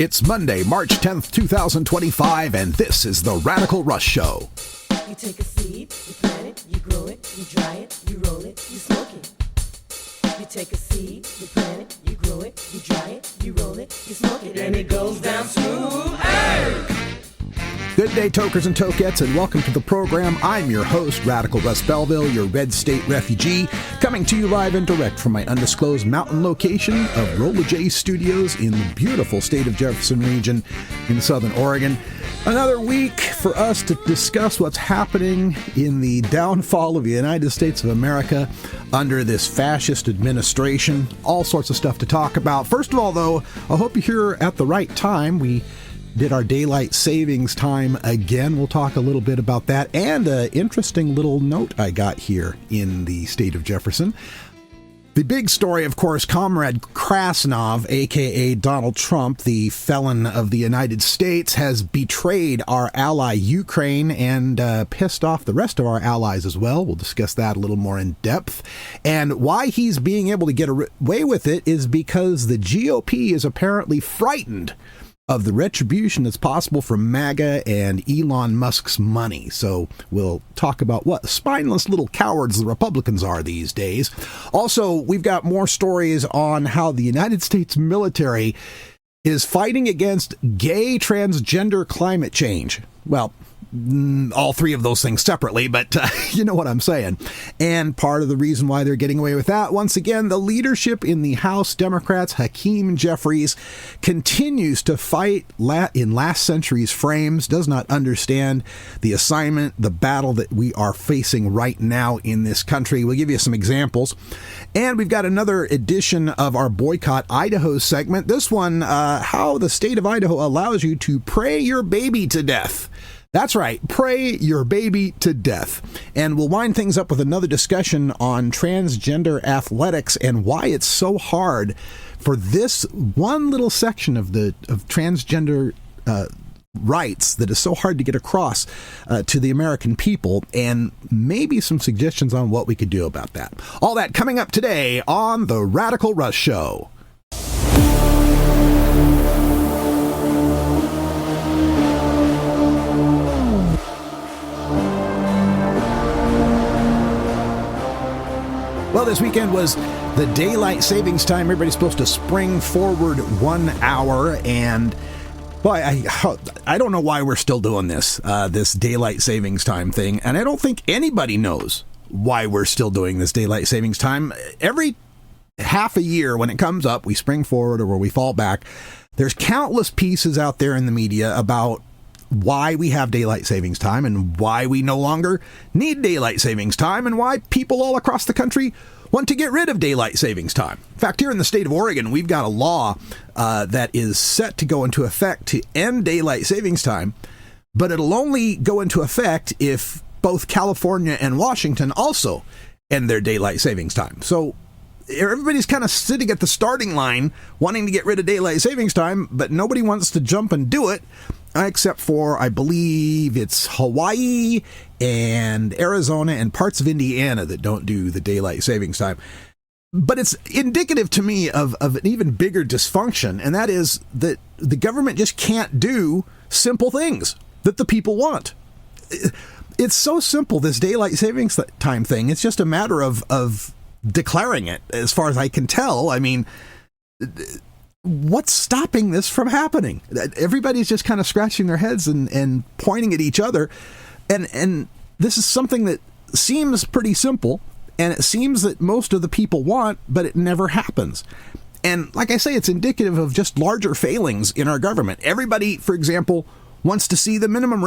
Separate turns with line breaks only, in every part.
It's Monday, March 10th, 2025, and this is the Radical Rush Show.
You take a seed, you plant it, you grow it, you dry it, you roll it, you smoke it. You take a seed, you plant it, you grow it, you dry it, you roll it, you smoke it, and it goes down smooth. Hey!
Good day, tokers and tokettes, and welcome to the program. I'm your host, Radical Russ Belville, your red state refugee, coming to you live and direct from my undisclosed mountain location of Rolla J Studios in the beautiful state of Jefferson region in southern Oregon. Another week for us to discuss what's happening in the downfall of the United States of America under this fascist administration. All sorts of stuff to talk about. First of all, though, I hope you're here at the right time. We did our daylight savings time again. We'll talk a little bit about that and an interesting little note I got here in the state of Jefferson. The big story, of course, Comrade Krasnov, a.k.a. Donald Trump, the felon of the United States, has betrayed our ally Ukraine and pissed off the rest of our allies as well. We'll discuss that a little more in depth. And why he's being able to get away with it is because the GOP is apparently frightened of the retribution that's possible from MAGA and Elon Musk's money. So we'll talk about what spineless little cowards the Republicans are these days. Also, we've got more stories on how the United States military is fighting against gay transgender climate change. Well, all three of those things separately, but you know what I'm saying. And part of the reason why they're getting away with that, once again, the leadership in the House Democrats, Hakeem Jeffries, continues to fight in last century's frames, does not understand the assignment, the battle that we are facing right now in this country. We'll give you some examples. And we've got another edition of our Boycott Idaho segment. This one, how the state of Idaho allows you to pray your baby to death. That's right, pray your baby to death. And we'll wind things up with another discussion on transgender athletics and why it's so hard for this one little section of transgender rights that is so hard to get across to the American people, and maybe some suggestions on what we could do about that. All that coming up today on The Radical Rush Show. Well, this weekend was the daylight savings time. Everybody's supposed to spring forward 1 hour, and boy, I don't know why we're still doing this daylight savings time thing, and I don't think anybody knows why we're still doing this daylight savings time. Every half a year when it comes up, we spring forward or we fall back. There's countless pieces out there in the media about why we have daylight savings time and why we no longer need daylight savings time and why people all across the country want to get rid of daylight savings time. In fact, here in the state of Oregon, we've got a law that is set to go into effect to end daylight savings time, but it'll only go into effect if both California and Washington also end their daylight savings time. So everybody's kind of sitting at the starting line wanting to get rid of daylight savings time, but nobody wants to jump and do it. Except for, I believe it's Hawaii and Arizona and parts of Indiana that don't do the daylight savings time. But it's indicative to me of an even bigger dysfunction, and that is that the government just can't do simple things that the people want. It's so simple, this daylight savings time thing. It's just a matter of declaring it, as far as I can tell. I mean, what's stopping this from happening? Everybody's just kind of scratching their heads and pointing at each other. And this is something that seems pretty simple, and it seems that most of the people want, but it never happens. And like I say, it's indicative of just larger failings in our government. Everybody, for example, wants to see the minimum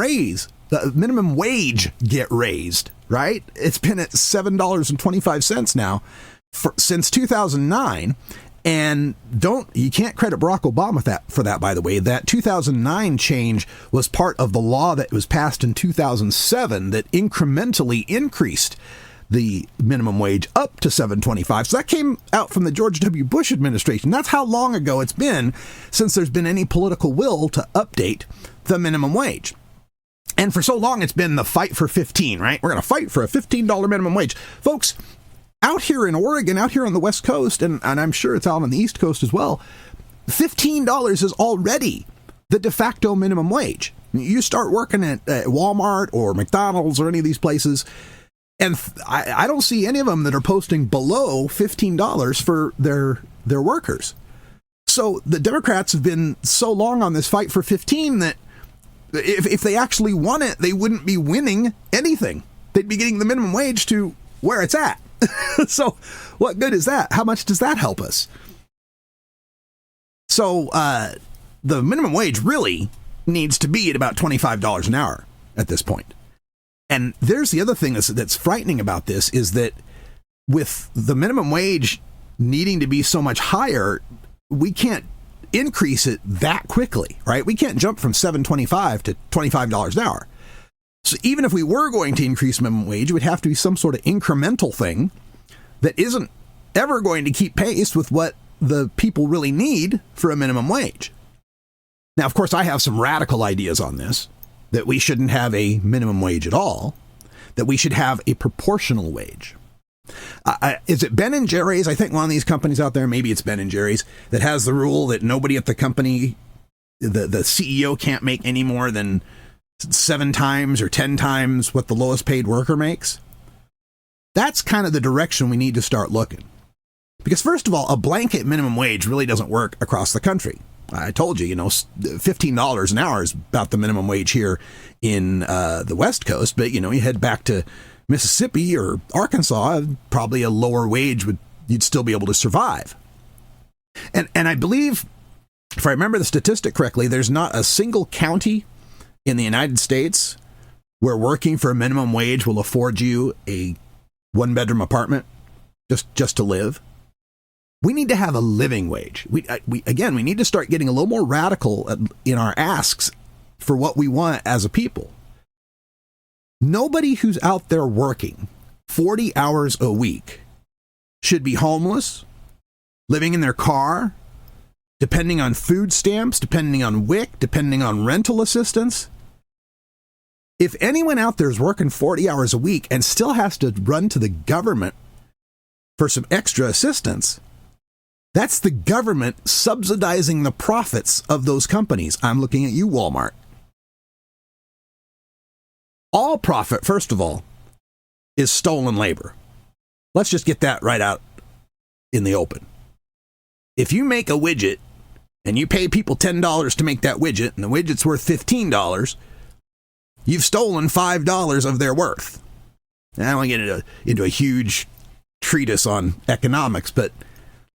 minimum wage get raised, right? It's been at $7.25 now since 2009. And you can't credit Barack Obama for that, by the way. That 2009 change was part of the law that was passed in 2007 that incrementally increased the minimum wage up to $7.25. So that came out from the George W. Bush administration. That's how long ago it's been since there's been any political will to update the minimum wage. And for so long, it's been the fight for 15, right? We're going to fight for a $15 minimum wage. Folks, out here in Oregon, out here on the West Coast, and I'm sure it's out on the East Coast as well, $15 is already the de facto minimum wage. You start working at Walmart or McDonald's or any of these places, and I don't see any of them that are posting below $15 for their workers. So the Democrats have been so long on this fight for 15 that if they actually won it, they wouldn't be winning anything. They'd be getting the minimum wage to where it's at. So what good is that? How much does that help us? So the minimum wage really needs to be at about $25 an hour at this point. And there's the other thing that's frightening about this is that with the minimum wage needing to be so much higher, we can't increase it that quickly, right? We can't jump from $7.25 to $25 an hour. So even if we were going to increase minimum wage, it would have to be some sort of incremental thing that isn't ever going to keep pace with what the people really need for a minimum wage. Now, of course, I have some radical ideas on this, that we shouldn't have a minimum wage at all, that we should have a proportional wage. Is it Ben & Jerry's? I think one of these companies out there, maybe it's Ben & Jerry's, that has the rule that nobody at the company, the CEO can't make any more than 7 times or 10 times what the lowest paid worker makes. That's kind of the direction we need to start looking. Because first of all, a blanket minimum wage really doesn't work across the country. I told you, $15 an hour is about the minimum wage here in the West Coast. But, you head back to Mississippi or Arkansas, probably a lower wage you'd still be able to survive. And I believe, if I remember the statistic correctly, there's not a single county in the United States where working for a minimum wage will afford you a 1-bedroom apartment just to live. We need to have a living wage. We need to start getting a little more radical in our asks for what we want as a people. Nobody who's out there working 40 hours a week should be homeless, living in their car, depending on food stamps, depending on WIC, depending on rental assistance. If anyone out there is working 40 hours a week and still has to run to the government for some extra assistance, that's the government subsidizing the profits of those companies. I'm looking at you, Walmart. All profit, first of all, is stolen labor. Let's just get that right out in the open. If you make a widget and you pay people $10 to make that widget, and the widget's worth $15, you've stolen $5 of their worth. Now, I don't want to get into a huge treatise on economics, but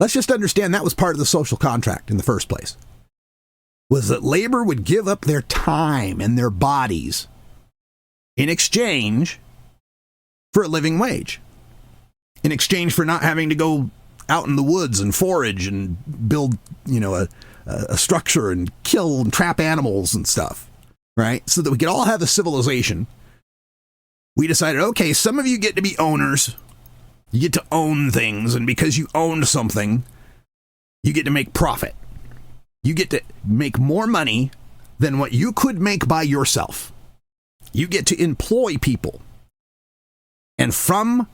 let's just understand that was part of the social contract in the first place, was that labor would give up their time and their bodies in exchange for a living wage, in exchange for not having to go out in the woods and forage and build, a structure and kill and trap animals and stuff, right? So that we could all have a civilization. We decided, okay, some of you get to be owners. You get to own things, and because you owned something, you get to make profit. You get to make more money than what you could make by yourself. You get to employ people. And from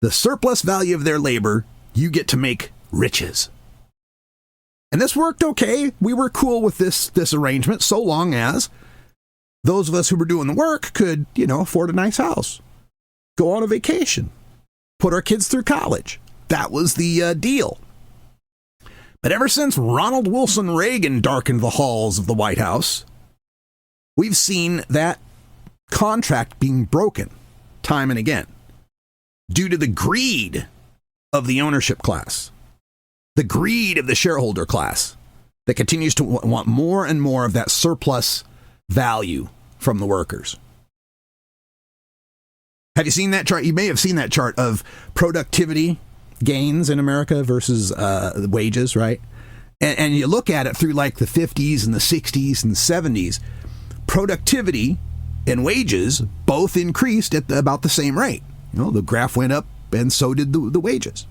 the surplus value of their labor, you get to make riches. And this worked okay. We were cool with this arrangement so long as those of us who were doing the work could, afford a nice house, go on a vacation, put our kids through college. That was the deal. But ever since Ronald Wilson Reagan darkened the halls of the White House, we've seen that contract being broken time and again due to the greed of the ownership class, the greed of the shareholder class that continues to want more and more of that surplus value from the workers. Have you seen that chart? You may have seen that chart of productivity gains in America versus wages, right? And you look at it through like the 50s and the 60s and the 70s, productivity and wages both increased at about the same rate. The graph went up and so did the wages.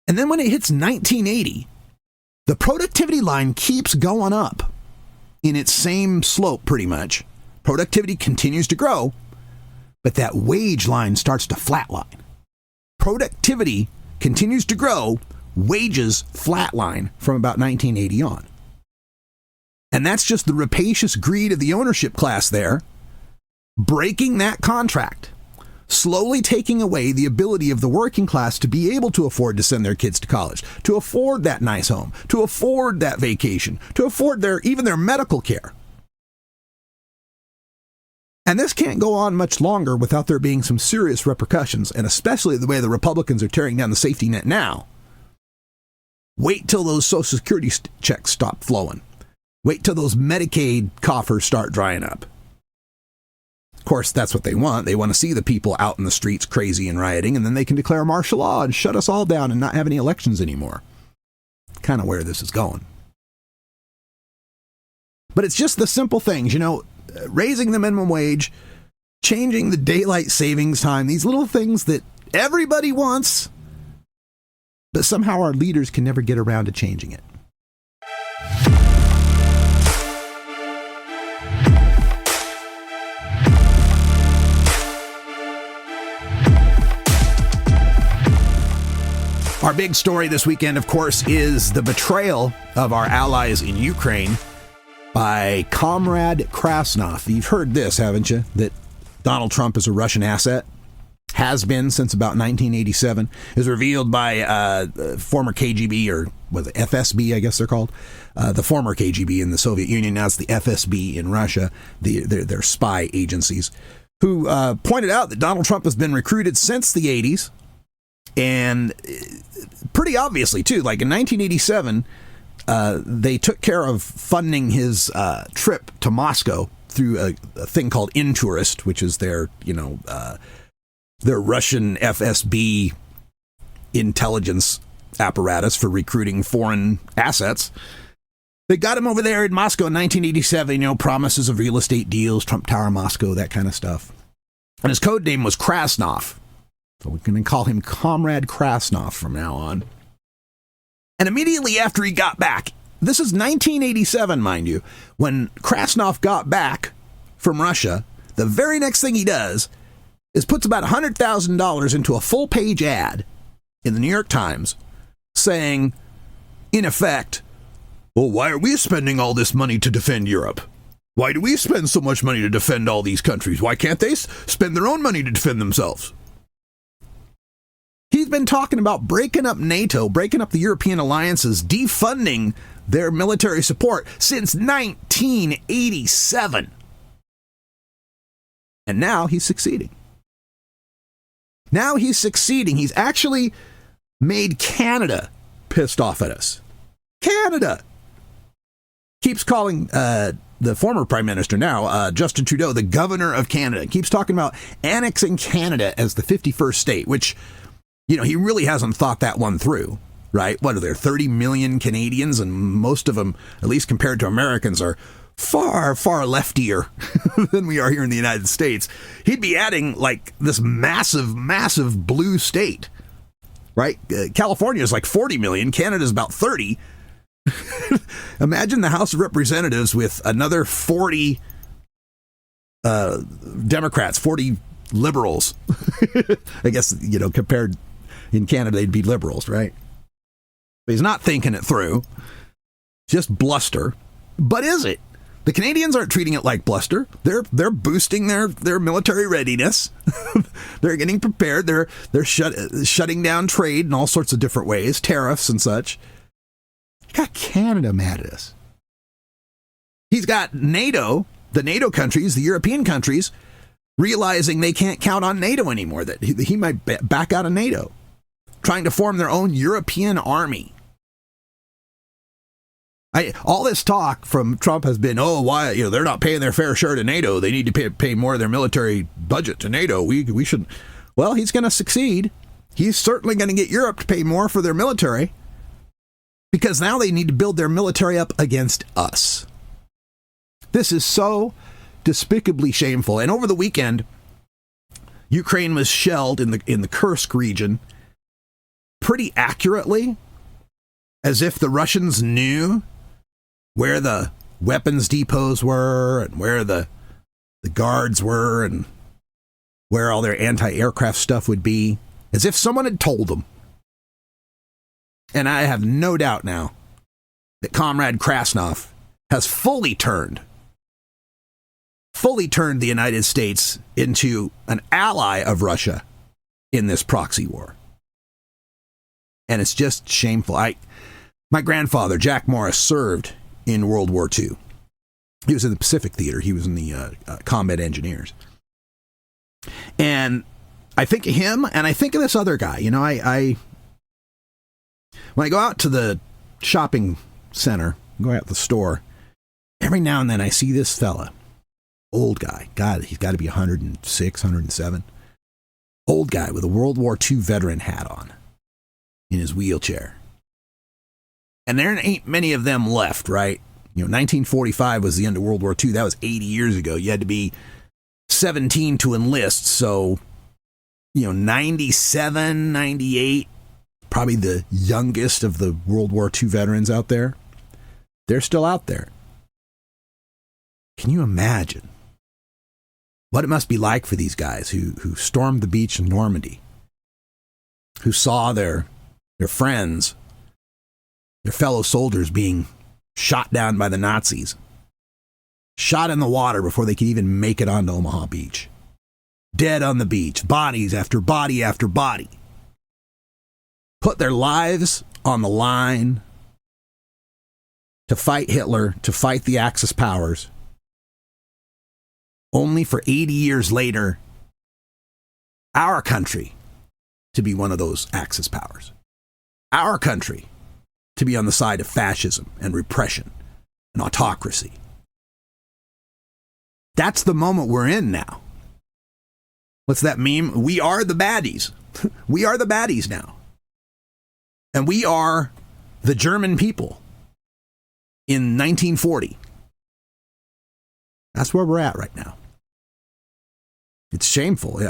And then when it hits 1980, the productivity line keeps going up in its same slope pretty much. Productivity continues to grow, but that wage line starts to flatline. Productivity continues to grow, wages flatline from about 1980 on. And that's just the rapacious greed of the ownership class there, breaking that contract, slowly taking away the ability of the working class to be able to afford to send their kids to college, to afford that nice home, to afford that vacation, to afford even their medical care. And this can't go on much longer without there being some serious repercussions, and especially the way the Republicans are tearing down the safety net now. Wait till those Social Security checks stop flowing. Wait till those Medicaid coffers start drying up. Of course, that's what they want. They want to see the people out in the streets crazy and rioting, and then they can declare martial law and shut us all down and not have any elections anymore. Kind of where this is going. But it's just the simple things, raising the minimum wage, changing the daylight savings time, these little things that everybody wants, but somehow our leaders can never get around to changing it. Our big story this weekend, of course, is the betrayal of our allies in Ukraine by Comrade Krasnov. You've heard this, haven't you? That Donald Trump is a Russian asset. Has been since about 1987. Is revealed by former KGB, or was it FSB, I guess they're called. The former KGB in the Soviet Union. Now it's the FSB in Russia. They're spy agencies. Who pointed out that Donald Trump has been recruited since the 80s. And pretty obviously, too, like in 1987, they took care of funding his trip to Moscow through a thing called Intourist, which is their Russian FSB intelligence apparatus for recruiting foreign assets. They got him over there in Moscow in 1987, promises of real estate deals, Trump Tower Moscow, that kind of stuff. And his code name was Krasnov. So we're going to call him Comrade Krasnov from now on. And immediately after he got back, this is 1987, mind you, when Krasnov got back from Russia, the very next thing he does is puts about $100,000 into a full-page ad in the New York Times saying, in effect, well, why are we spending all this money to defend Europe? Why do we spend so much money to defend all these countries? Why can't they spend their own money to defend themselves? He's been talking about breaking up NATO, breaking up the European alliances, defunding their military support since 1987. And now he's succeeding. He's actually made Canada pissed off at us. Canada keeps calling the former prime minister now, Justin Trudeau, the governor of Canada, keeps talking about annexing Canada as the 51st state, which, he really hasn't thought that one through, right? What are there, 30 million Canadians, and most of them, at least compared to Americans, are far, far leftier than we are here in the United States. He'd be adding like this massive, massive blue state, right? California is like 40 million. Canada's about 30. Imagine the House of Representatives with another 40 Democrats, 40 liberals. I guess, compared in Canada, they'd be liberals, right? But he's not thinking it through. Just bluster. But is it? The Canadians aren't treating it like bluster. They're boosting their military readiness. They're getting prepared. They're shutting down trade in all sorts of different ways, tariffs and such. He got Canada mad at us. He's got NATO, the NATO countries, the European countries, realizing they can't count on NATO anymore, that he might back out of NATO, trying to form their own European army. All this talk from Trump has been, why, they're not paying their fair share to NATO. They need to pay more of their military budget to NATO. We should. Well, he's going to succeed. He's certainly going to get Europe to pay more for their military, because now they need to build their military up against us. This is so despicably shameful. And over the weekend, Ukraine was shelled in the Kursk region pretty accurately, as if the Russians knew where the weapons depots were and where the guards were and where all their anti-aircraft stuff would be, as if someone had told them. And I have no doubt now that Comrade Krasnov has fully turned the United States into an ally of Russia in this proxy war. And it's just shameful. My grandfather, Jack Morris, served in World War II. He was in the Pacific Theater. He was in the combat engineers. And I think of him, and I think of this other guy. You know, I when I go out to the shopping center, go out to the store, every now and then I see this fella, old guy. God, he's got to be 106, 107. Old guy with a World War II veteran hat on in his wheelchair. And there ain't many of them left, right? You know, 1945 was the end of World War II. That was 80 years ago. You had to be 17 to enlist. So, 97, 98, probably the youngest of the World War II veterans out there. They're still out there. Can you imagine what it must be like for these guys who stormed the beach in Normandy, who saw their friends, their fellow soldiers being shot down by the Nazis, shot in the water before they could even make it onto Omaha Beach, dead on the beach, bodies after body after body, put their lives on the line to fight Hitler, to fight the Axis powers, only for 80 years later, our country to be one of those Axis powers. Our country to be on the side of fascism and repression and autocracy. That's the moment we're in now. What's that meme? We are the baddies. We are the baddies now. And we are the German people in 1940. That's where we're at right now. It's shameful.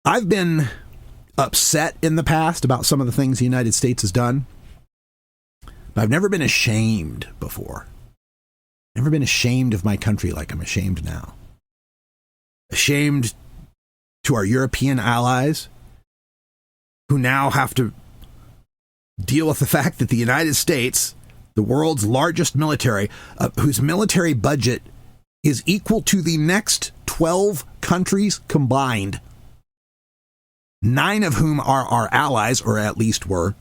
I've been upset in the past about some of the things the United States has done, but I've never been ashamed before. Never been ashamed of my country like I'm ashamed now. Ashamed to our European allies who now have to deal with the fact that the United States, the world's largest military, whose military budget is equal to the next 12 countries combined, 9 of whom are our allies, or at least were.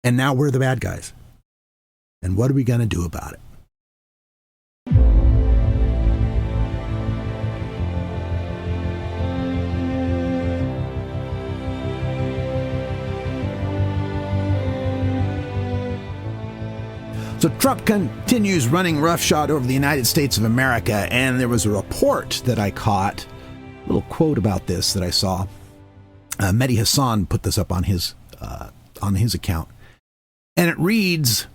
And now we're the bad guys. And what are we going to do about it? So Trump continues running roughshod over the United States of America, and there was a report that I caught, a little quote about this that I saw. Mehdi Hassan put this up on his account, and it reads,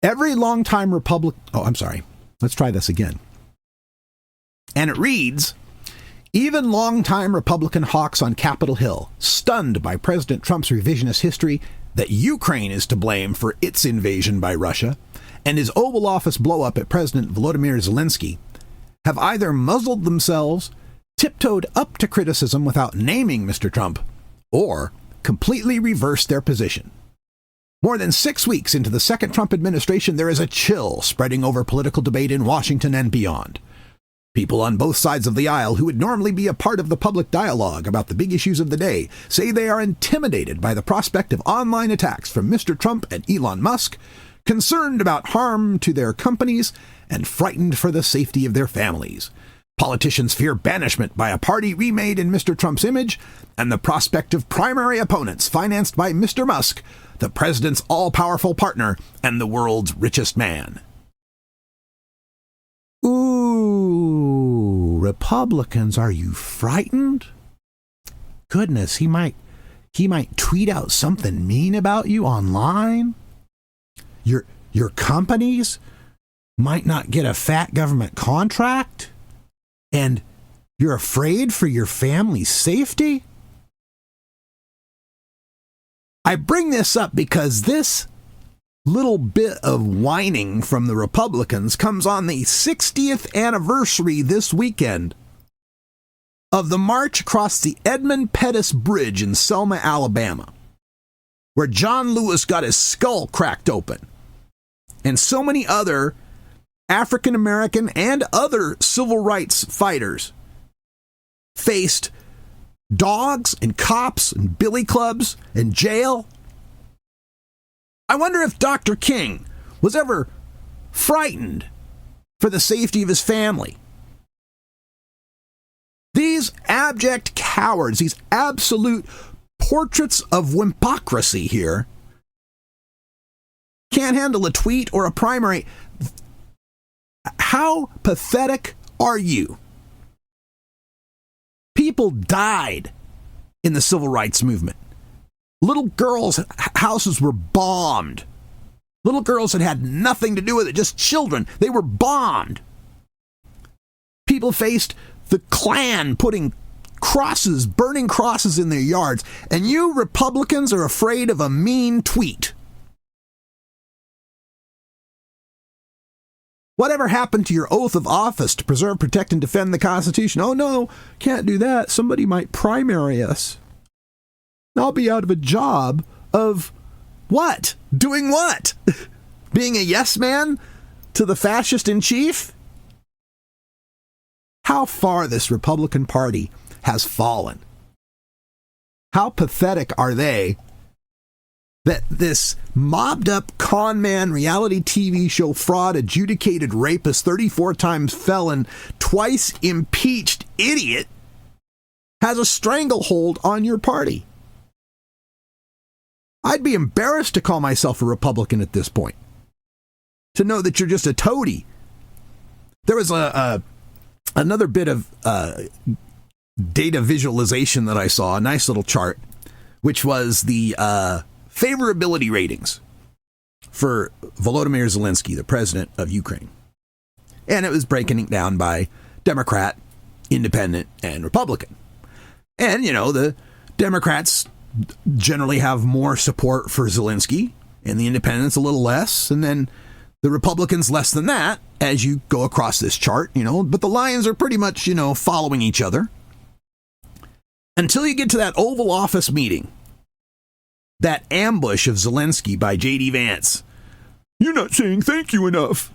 every longtime Republican... Oh, I'm sorry. Let's try this again. And it reads, even longtime Republican hawks on Capitol Hill, stunned by President Trump's revisionist history that Ukraine is to blame for its invasion by Russia and his Oval Office blow-up at President Volodymyr Zelensky, have either muzzled themselves, tiptoed up to criticism without naming Mr. Trump, or completely reversed their position. More than 6 weeks into the second Trump administration, there is a chill spreading over political debate in Washington and beyond. People on both sides of the aisle who would normally be a part of the public dialogue about the big issues of the day say they are intimidated by the prospect of online attacks from Mr. Trump and Elon Musk, concerned about harm to their companies, and frightened for the safety of their families. Politicians fear banishment by a party remade in Mr. Trump's image, and the prospect of primary opponents financed by Mr. Musk, the president's all-powerful partner and the world's richest man. Ooh, Republicans, are you frightened? Goodness, he might tweet out something mean about you online. Your companies might not get a fat government contract, and you're afraid for your family's safety? I bring this up because this little bit of whining from the Republicans comes on the 60th anniversary this weekend of the march across the Edmund Pettus Bridge in Selma, Alabama, where John Lewis got his skull cracked open, and so many other African American and other civil rights fighters faced dogs and cops and billy clubs and jail. I wonder if Dr. King was ever frightened for the safety of his family. These abject cowards, these absolute portraits of wimpocracy here, can't handle a tweet or a primary. How pathetic are you? People died in the civil rights movement. Little girls' houses were bombed. Little girls had nothing to do with it, just children. They were bombed. People faced the Klan putting crosses, burning crosses in their yards, and you Republicans are afraid of a mean tweet. Whatever happened to your oath of office to preserve, protect, and defend the Constitution? Oh no, can't do that. Somebody might primary us. I'll be out of a job of what? Doing what? Being a yes man to the fascist in chief? How far this Republican Party has fallen. How pathetic are they that this mobbed up con man reality TV show fraud, adjudicated rapist, 34 times felon, twice impeached idiot has a stranglehold on your party. I'd be embarrassed to call myself a Republican at this point. To know that you're just a toady. There was another bit of data visualization that I saw, a nice little chart, which was the favorability ratings for Volodymyr Zelensky, the president of Ukraine. And it was breaking it down by Democrat, Independent, and Republican. And, you know, the Democrats generally have more support for Zelensky, and the Independents a little less, and then the Republicans less than that as you go across this chart, you know, but the lines are pretty much, you know, following each other. Until you get to that Oval Office meeting, that ambush of Zelensky by J.D. Vance. You're not saying thank you enough.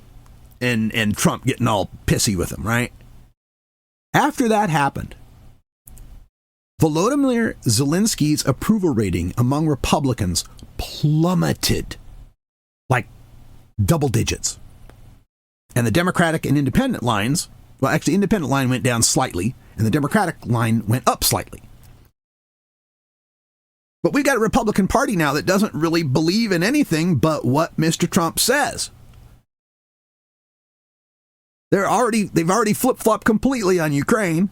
And Trump getting all pissy with him, right? After that happened, Volodymyr Zelensky's approval rating among Republicans plummeted like double digits. And the Democratic and Independent lines, well, actually, Independent line went down slightly, and the Democratic line went up slightly. But we've got a Republican Party now that doesn't really believe in anything but what Mr. Trump says. They've already flip-flopped completely on Ukraine.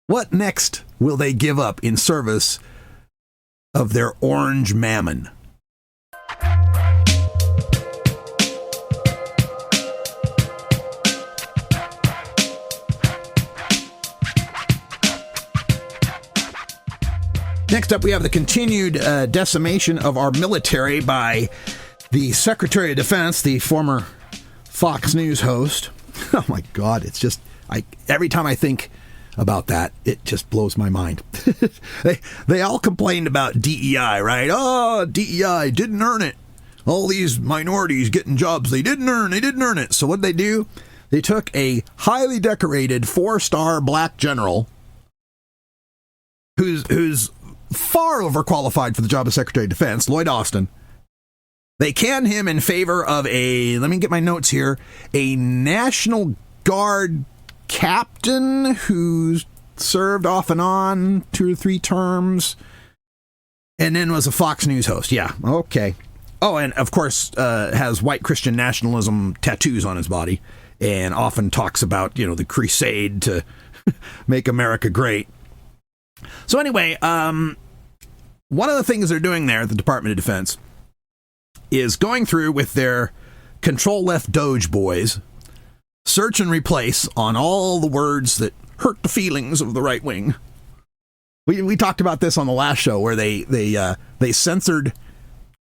What next will they give up in service of their orange mammon? Next up, we have the continued decimation of our military by the Secretary of Defense, the former Fox News host. Oh my God, it's just, every time I think about that, it just blows my mind. They all complained about DEI, right? Oh, DEI didn't earn it. All these minorities getting jobs they didn't earn it. So what did they do? They took a highly decorated 4-star black general who's far overqualified for the job of Secretary of Defense, Lloyd Austin. They canned him in favor of let me get my notes here, a National Guard captain who served off and on 2 or 3 terms and then was a Fox News host. Yeah, okay. Oh, and of course has white Christian nationalism tattoos on his body and often talks about, you know, the crusade to make America great. So anyway, one of the things they're doing there at the Department of Defense is going through with their Control-Left Doge boys, search and replace on all the words that hurt the feelings of the right wing. We talked about this on the last show where they censored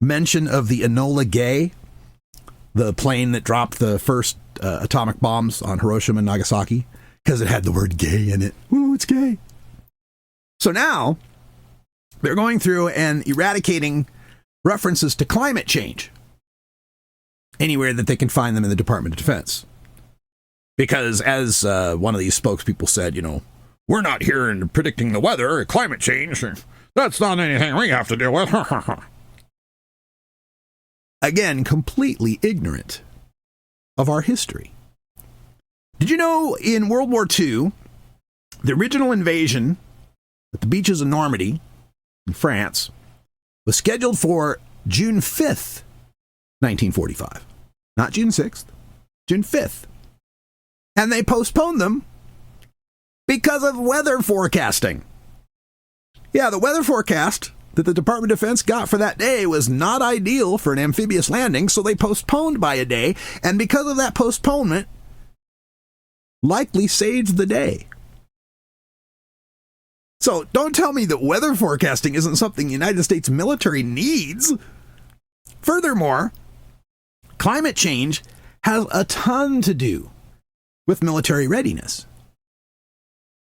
mention of the Enola Gay, the plane that dropped the first atomic bombs on Hiroshima and Nagasaki. because it had the word gay in it. Ooh, it's gay. So now they're going through and eradicating references to climate change anywhere that they can find them in the Department of Defense. Because as one of these spokespeople said, we're not here in predicting the weather or climate change. That's not anything we have to deal with. Again, completely ignorant of our history. Did you know in World War II, the original invasion at the beaches of Normandy in France was scheduled for June 5th, 1945. Not June 6th, June 5th. And they postponed them because of weather forecasting. Yeah, the weather forecast that the Department of Defense got for that day was not ideal for an amphibious landing, so they postponed by a day, and because of that postponement, likely saved the day. So don't tell me that weather forecasting isn't something the United States military needs. Furthermore, climate change has a ton to do with military readiness.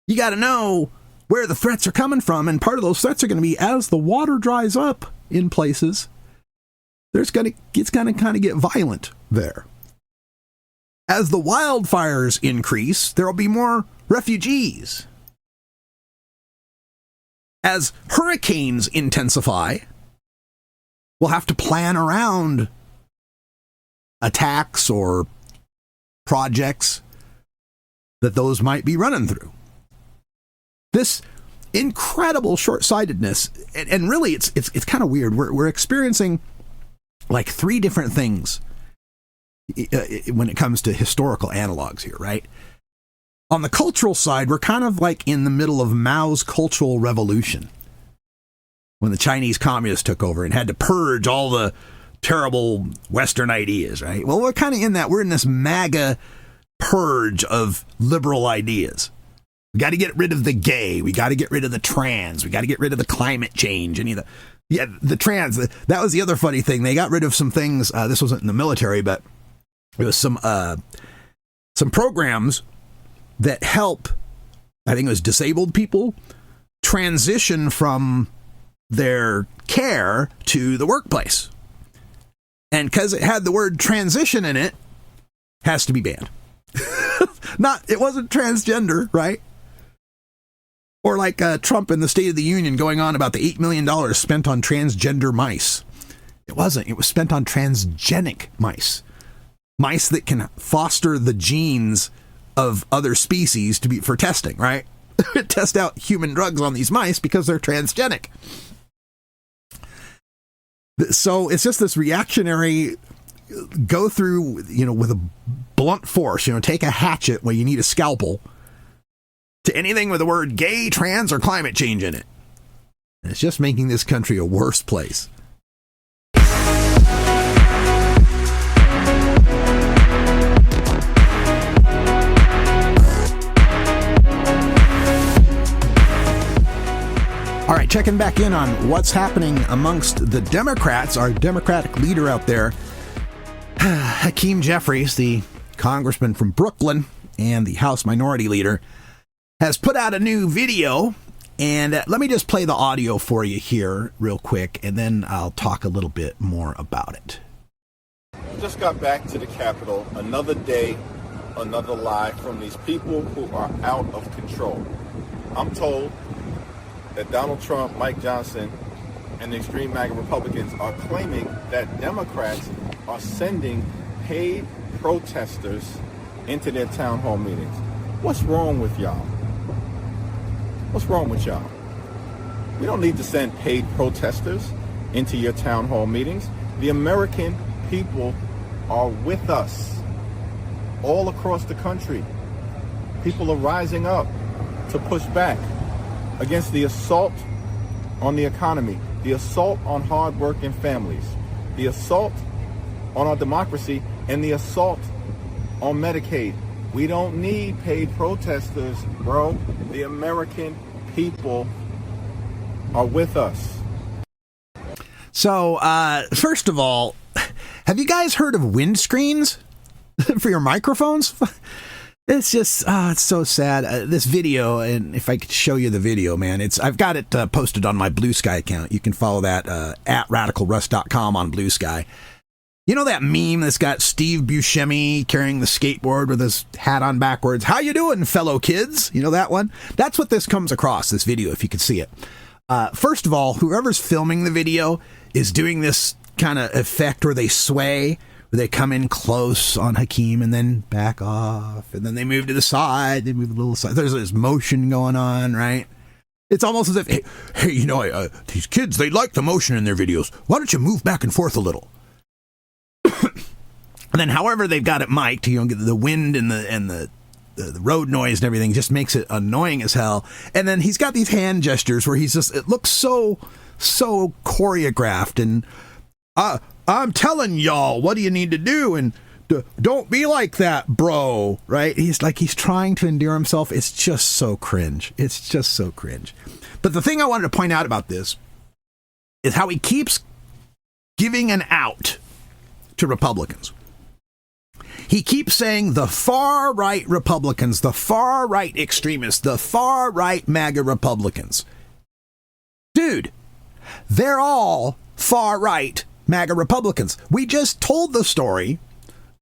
You got to know where the threats are coming from, and part of those threats are going to be as the water dries up in places, it's going to kind of get violent there. As the wildfires increase, there will be more refugees. As hurricanes intensify, we'll have to plan around attacks or projects that those might be running through. This incredible short-sightedness, and really it's kind of weird. We're experiencing like three different things when it comes to historical analogs here, right? On the cultural side, we're kind of like in the middle of Mao's Cultural Revolution, when the Chinese communists took over and had to purge all the terrible Western ideas, right? Well, we're kind of in that. We're in this MAGA purge of liberal ideas. We got to get rid of the gay. We got to get rid of the trans. We got to get rid of the climate change. The trans. That was the other funny thing. They got rid of some things. This wasn't in the military, but it was some programs that help, I think it was disabled people, transition from their care to the workplace. And because it had the word transition in it, has to be banned. It wasn't transgender, right? Or like Trump in the State of the Union going on about the $8 million spent on transgender mice. It wasn't. It was spent on transgenic mice. Mice that can foster the genes of other species for testing, right? Test out human drugs on these mice because they're transgenic. So it's just this reactionary go through, with a blunt force, take a hatchet when you need a scalpel to anything with the word gay, trans, or climate change in it. And it's just making this country a worse place. All right, checking back in on what's happening amongst the Democrats. Our Democratic leader out there, Hakeem Jeffries, the congressman from Brooklyn and the House Minority Leader, has put out a new video. And let me just play the audio for you here real quick, and then I'll talk a little bit more about it.
Just got back to the Capitol. Another day, another lie from these people who are out of control. I'm told that Donald Trump, Mike Johnson, and the extreme MAGA Republicans are claiming that Democrats are sending paid protesters into their town hall meetings. What's wrong with y'all? What's wrong with y'all? We don't need to send paid protesters into your town hall meetings. The American people are with us all across the country. People are rising up to push back against the assault on the economy, the assault on hard-working families, the assault on our democracy, and the assault on Medicaid. We don't need paid protesters, bro. The American people are with us.
So, first of all, have you guys heard of windscreens for your microphones? It's just, it's so sad. This video, and if I could show you the video, man, I've got it posted on my Blue Sky account. You can follow that at radicalruss.com on Blue Sky. You know that meme that's got Steve Buscemi carrying the skateboard with his hat on backwards? How you doing, fellow kids? You know that one? That's what this comes across, this video, if you could see it. First of all, whoever's filming the video is doing this kind of effect where they sway, where they come in close on Hakeem and then back off, and then they move to the side, they move a little side. There's this motion going on, right? It's almost as if, hey, you know, these kids, they like the motion in their videos. Why don't you move back and forth a little? And then however they've got it mic'd, you know, get the wind and the road noise and everything just makes it annoying as hell. And then he's got these hand gestures where he's just, it looks so choreographed, and I'm telling y'all, what do you need to do? And don't be like that, bro. Right? He's trying to endear himself. It's just so cringe. It's just so cringe. But the thing I wanted to point out about this is how he keeps giving an out to Republicans. He keeps saying the far-right Republicans, the far-right extremists, the far-right MAGA Republicans. Dude, they're all far-right MAGA Republicans. We just told the story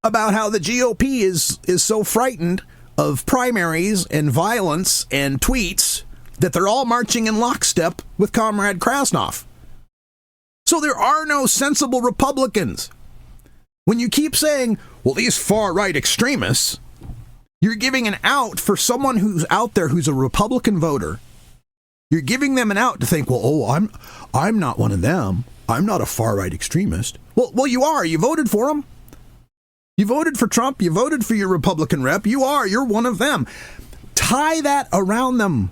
about how the GOP is so frightened of primaries and violence and tweets that they're all marching in lockstep with Comrade Krasnov. So there are no sensible Republicans. When you keep saying, well, these far-right extremists, you're giving an out for someone who's out there who's a Republican voter. You're giving them an out to think, well, I'm not one of them. I'm not a far-right extremist. Well, you are. You voted for him. You voted for Trump. You voted for your Republican rep. You're one of them. Tie that around them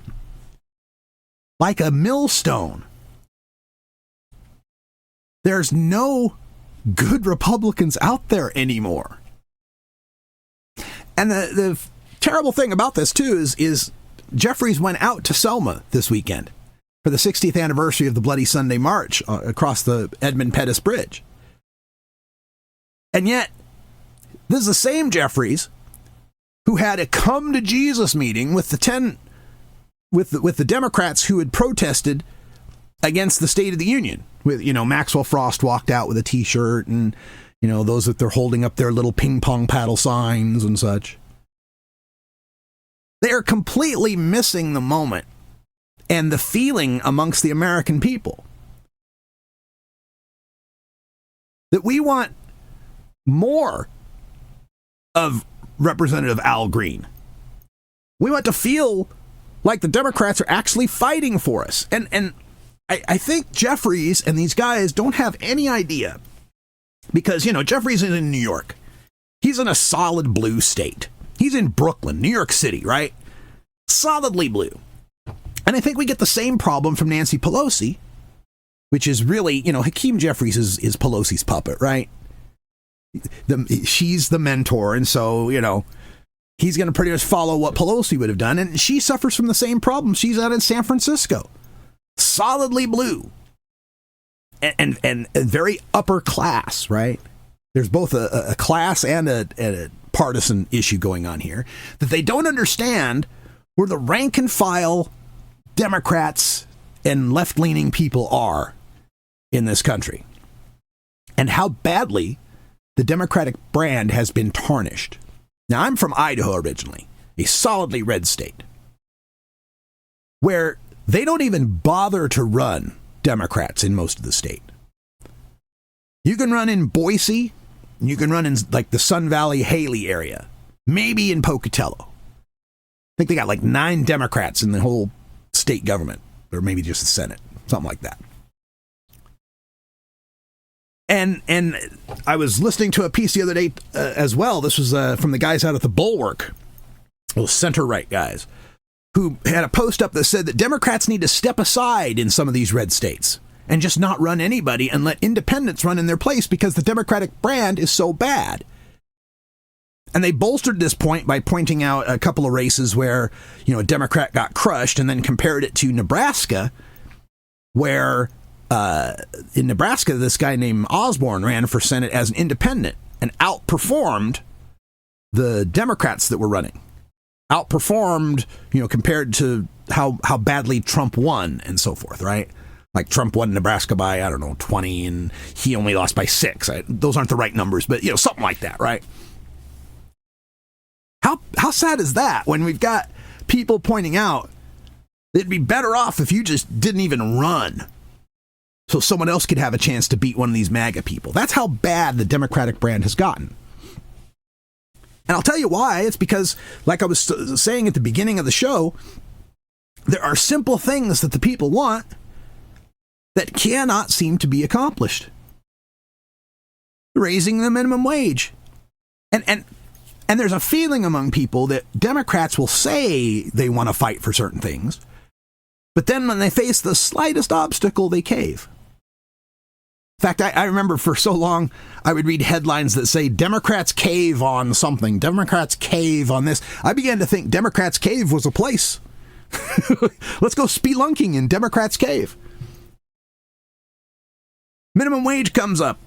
like a millstone. There's no good Republicans out there anymore. And the terrible thing about this, too, is Jeffries went out to Selma this weekend for the 60th anniversary of the Bloody Sunday March across the Edmund Pettus Bridge. And yet, this is the same Jeffries who had a come to Jesus meeting with the Democrats who had protested against the State of the Union. With, you know, Maxwell Frost walked out with a T-shirt, and, you know, those that they're holding up their little ping pong paddle signs and such. They are completely missing the moment and the feeling amongst the American people that we want more of Representative Al Green. We want to feel like the Democrats are actually fighting for us. And I think Jeffries and these guys don't have any idea, because, you know, Jeffries is in New York. He's in a solid blue state. He's in Brooklyn, New York City, right? Solidly blue. And I think we get the same problem from Nancy Pelosi, which is really, you know, Hakeem Jeffries is Pelosi's puppet, right? She's the mentor, and so, you know, he's going to pretty much follow what Pelosi would have done, and she suffers from the same problem. She's out in San Francisco. Solidly blue and very upper class, right? There's both a class and a partisan issue going on here that they don't understand, where the rank and file Democrats and left-leaning people are in this country, and how badly the Democratic brand has been tarnished. Now, I'm from Idaho originally, a solidly red state, where they don't even bother to run Democrats in most of the state. You can run in Boise, and you can run in like the Sun Valley, Haley area, maybe in Pocatello. I think they got like 9 Democrats in the whole state government, or maybe just the Senate, something like that. And I was listening to a piece the other day as well. This was from the guys out at the Bulwark, those center-right guys, who had a post up that said that Democrats need to step aside in some of these red states and just not run anybody and let independents run in their place because the Democratic brand is so bad. And they bolstered this point by pointing out a couple of races where, you know, a Democrat got crushed, and then compared it to Nebraska, where in Nebraska, this guy named Osborne ran for Senate as an independent and outperformed the Democrats that were running. outperformed, compared to how badly Trump won and so forth, right? Like Trump won Nebraska by, 20, and he only lost by 6. Those aren't the right numbers, but, something like that, right? How sad is that when we've got people pointing out it'd be better off if you just didn't even run so someone else could have a chance to beat one of these MAGA people? That's how bad the Democratic brand has gotten. And I'll tell you why. It's because, like I was saying at the beginning of the show, there are simple things that the people want that cannot seem to be accomplished. Raising the minimum wage. And there's a feeling among people that Democrats will say they want to fight for certain things, but then when they face the slightest obstacle, they cave. In fact, I remember for so long, I would read headlines that say, Democrats cave on something. Democrats cave on this. I began to think Democrats Cave was a place. Let's go spelunking in Democrats Cave. Minimum wage comes up.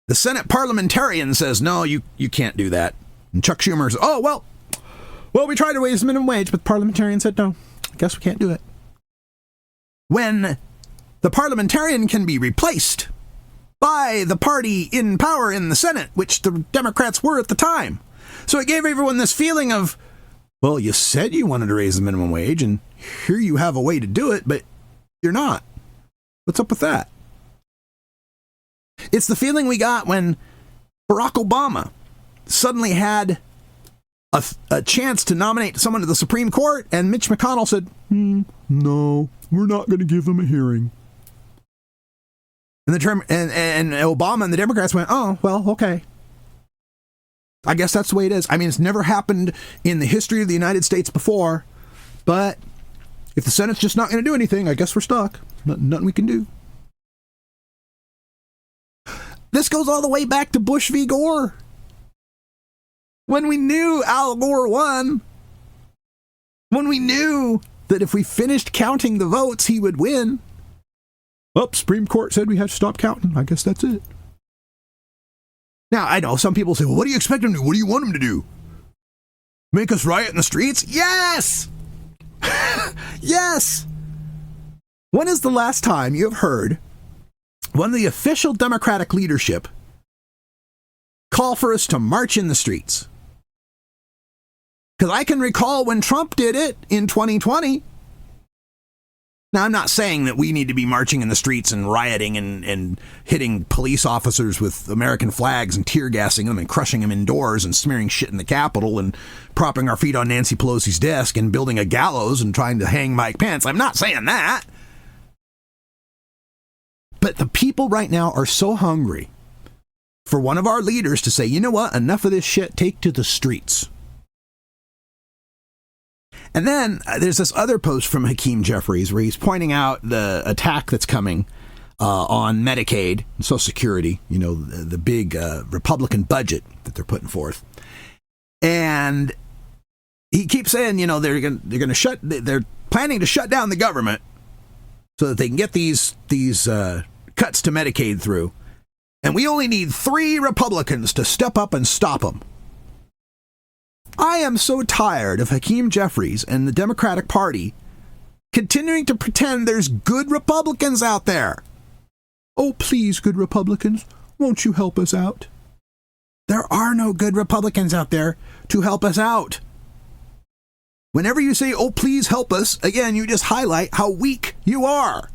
The Senate parliamentarian says, no, you can't do that. And Chuck Schumer says, well, we tried to raise the minimum wage, but the parliamentarian said, no, I guess we can't do it. When the parliamentarian can be replaced by the party in power in the Senate, which the Democrats were at the time. So it gave everyone this feeling of, well, you said you wanted to raise the minimum wage, and here you have a way to do it, but you're not. What's up with that? It's the feeling we got when Barack Obama suddenly had a chance to nominate someone to the Supreme Court, and Mitch McConnell said, no, we're not going to give them a hearing. And Obama and the Democrats went, oh, well, okay. I guess that's the way it is. I mean, it's never happened in the history of the United States before, but if the Senate's just not going to do anything, I guess we're stuck. Nothing we can do. This goes all the way back to Bush v. Gore. When we knew Al Gore won, when we knew that if we finished counting the votes, he would win. Supreme Court said we have to stop counting. I guess that's it. Now, I know some people say, well, what do you expect him to do? What do you want him to do? Make us riot in the streets? Yes! Yes! When is the last time you have heard one of the official Democratic leadership call for us to march in the streets? Because I can recall when Trump did it in 2020. Now, I'm not saying that we need to be marching in the streets and rioting and hitting police officers with American flags and tear gassing them and crushing them indoors and smearing shit in the Capitol and propping our feet on Nancy Pelosi's desk and building a gallows and trying to hang Mike Pence. I'm not saying that. But the people right now are so hungry for one of our leaders to say, you know what, enough of this shit, take to the streets. And then there's this other post from Hakeem Jeffries where he's pointing out the attack that's coming on Medicaid and Social Security, the big Republican budget that they're putting forth. And he keeps saying, they're planning to shut down the government so that they can get these cuts to Medicaid through. And we only need 3 Republicans to step up and stop them. I am so tired of Hakeem Jeffries and the Democratic Party continuing to pretend there's good Republicans out there. Oh, please, good Republicans, won't you help us out? There are no good Republicans out there to help us out. Whenever you say, oh, please help us, again, you just highlight how weak you are.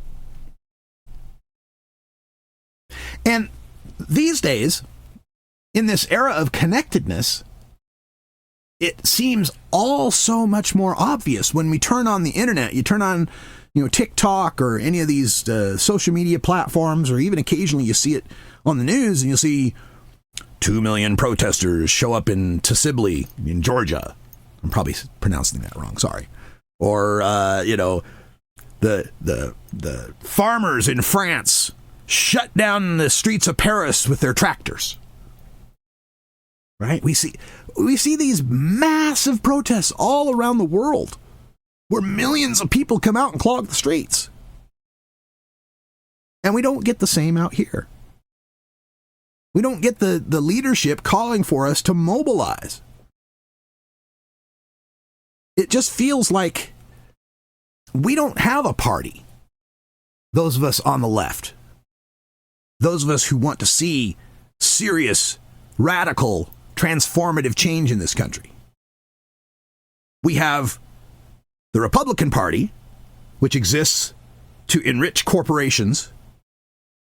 And these days, in this era of connectedness, it seems all so much more obvious when we turn on the internet. You turn on, TikTok or any of these social media platforms, or even occasionally you see it on the news and you'll see 2 million protesters show up in Sibley in Georgia. I'm probably pronouncing that wrong. Sorry. Or, the farmers in France shut down the streets of Paris with their tractors. Right? We see these massive protests all around the world where millions of people come out and clog the streets. And we don't get the same out here. We don't get the leadership calling for us to mobilize. It just feels like we don't have a party. Those of us on the left, those of us who want to see serious, radical, transformative change in this country. We have the Republican Party, which exists to enrich corporations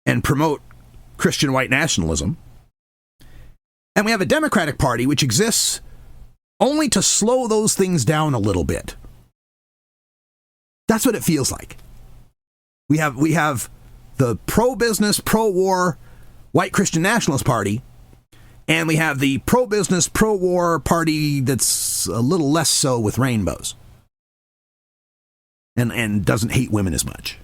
and promote Christian white nationalism. And we have a Democratic Party, which exists only to slow those things down a little bit. That's what it feels like. We have the pro-business, pro-war white Christian nationalist party, and we have the pro-business, pro-war party that's a little less so with rainbows and doesn't hate women as much.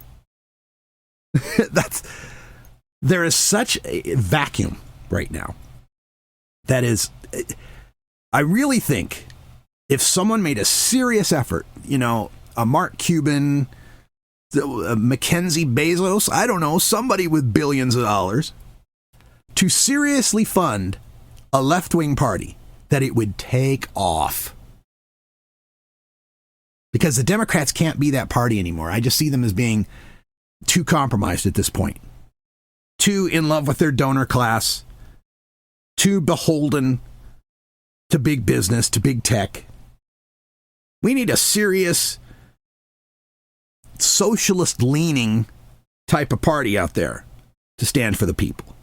There is such a vacuum right now. That is, I really think if someone made a serious effort, a Mark Cuban, a Mackenzie Bezos, I don't know, somebody with billions of dollars, to seriously fund a left-wing party, that it would take off. Because the Democrats can't be that party anymore. I just see them as being too compromised at this point. Too in love with their donor class. Too beholden to big business, to big tech. We need a serious socialist-leaning type of party out there to stand for the people.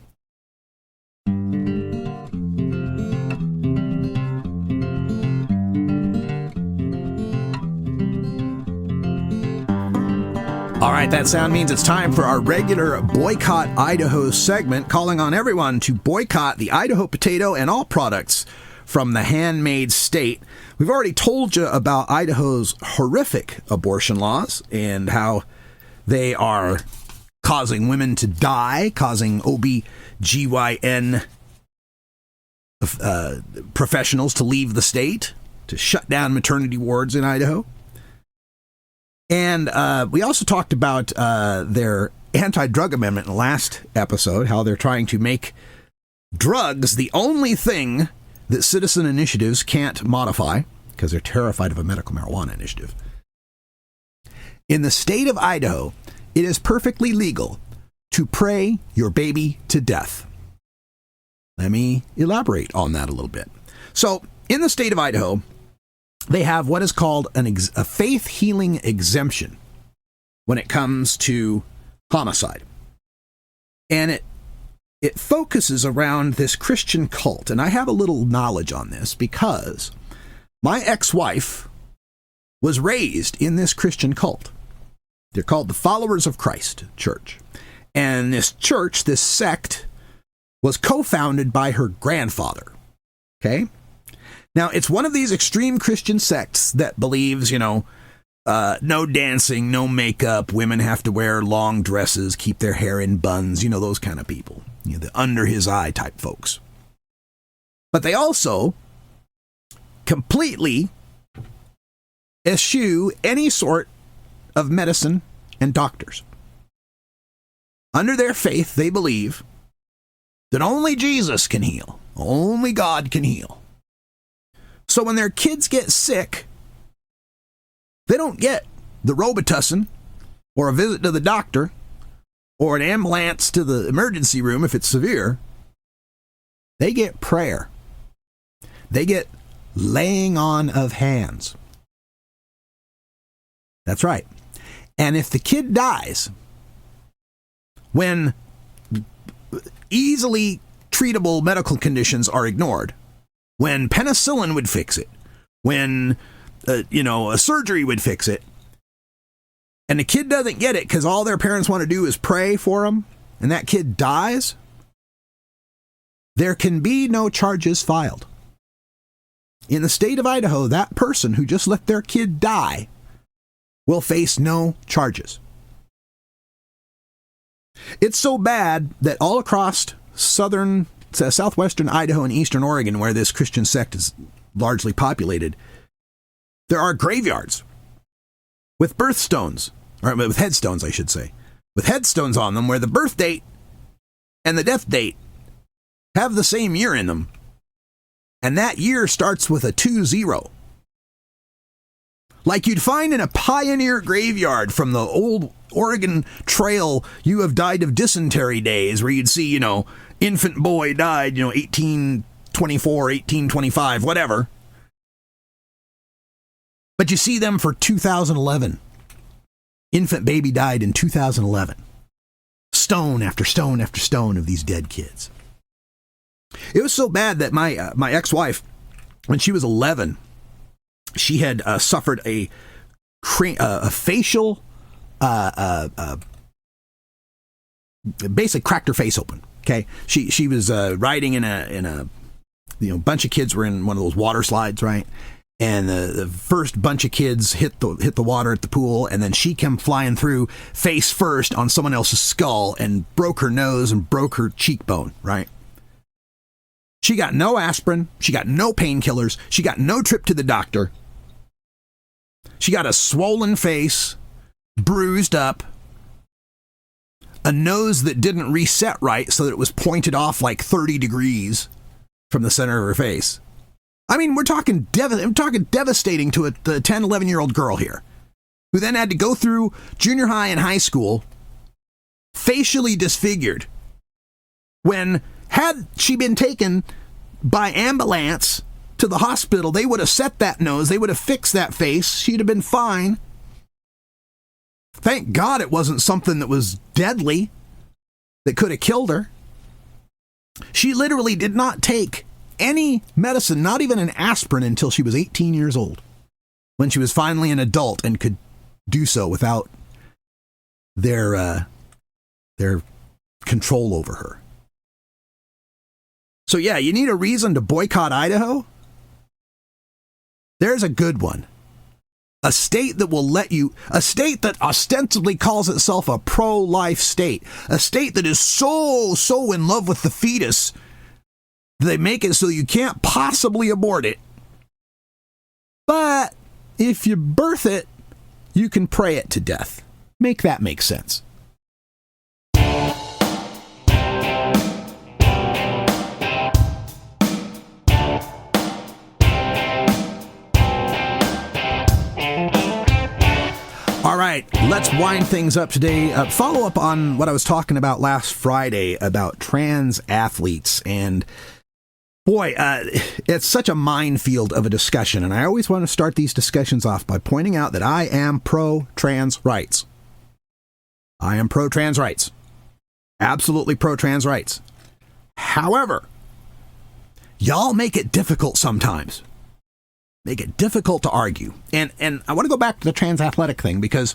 All right, that sound means it's time for our regular Boycott Idaho segment, calling on everyone to boycott the Idaho potato and all products from the handmade state. We've already told you about Idaho's horrific abortion laws and how they are causing women to die, causing OB/GYN professionals to leave the state, to shut down maternity wards in Idaho. And we also talked about their anti-drug amendment in the last episode, how they're trying to make drugs the only thing that citizen initiatives can't modify, because they're terrified of a medical marijuana initiative. In the state of Idaho, it is perfectly legal to pray your baby to death. Let me elaborate on that a little bit. So, in the state of Idaho, they have what is called a faith healing exemption when it comes to homicide. And it focuses around this Christian cult. And I have a little knowledge on this because my ex-wife was raised in this Christian cult. They're called the Followers of Christ Church. And this church, this sect, was co-founded by her grandfather. Okay? Now, it's one of these extreme Christian sects that believes, no dancing, no makeup, women have to wear long dresses, keep their hair in buns, those kind of people, the under his eye type folks. But they also completely eschew any sort of medicine and doctors. Under their faith, they believe that only Jesus can heal, only God can heal. So when their kids get sick, they don't get the Robitussin or a visit to the doctor or an ambulance to the emergency room if it's severe. They get prayer. They get laying on of hands. That's right. And if the kid dies, when easily treatable medical conditions are ignored, when penicillin would fix it, when, a surgery would fix it, and the kid doesn't get it because all their parents want to do is pray for them, and that kid dies, there can be no charges filed. In the state of Idaho, that person who just let their kid die will face no charges. It's so bad that all across southwestern Idaho and eastern Oregon, where this Christian sect is largely populated, there are graveyards with birthstones, or with headstones, I should say, with headstones on them where the birth date and the death date have the same year in them, and that year starts with a 20. like you'd find in a pioneer graveyard from the old Oregon Trail, you have died of dysentery days, where you'd see, infant boy died, 1824, 1825, whatever. But you see them for 2011. Infant baby died in 2011. Stone after stone after stone of these dead kids. It was so bad that my ex-wife, when she was 11, she had suffered a facial, basically cracked her face open. Okay, she was riding in a bunch of kids were in one of those water slides, right? And the first bunch of kids hit the water at the pool, and then she came flying through face first on someone else's skull and broke her nose and broke her cheekbone, right? She got no aspirin, she got no painkillers, she got no trip to the doctor. She got a swollen face, bruised up, a nose that didn't reset right so that it was pointed off like 30 degrees from the center of her face. I mean, we're talking devastating to a 10, 11-year-old girl here, who then had to go through junior high and high school facially disfigured, when had she been taken by ambulance to the hospital, they would have set that nose, they would have fixed that face, she'd have been fine. Thank God it wasn't something that was deadly that could have killed her. She literally did not take any medicine, not even an aspirin, until she was 18 years old, when she was finally an adult and could do so without their control over her. So yeah, you need a reason to boycott Idaho? There's a good one. A state that will let you, a state that ostensibly calls itself a pro-life state, a state that is so in love with the fetus, they make it so you can't possibly abort it. But if you birth it, you can pray it to death. Make that make sense. All right, let's wind things up today. Follow up on what I was talking about last Friday about trans athletes. And boy, it's such a minefield of a discussion. And I always want to start these discussions off by pointing out that I am pro-trans rights. I am pro-trans rights. Absolutely pro-trans rights. However, y'all make it difficult sometimes. Make it difficult to argue. And I want to go back to the trans athletic thing, because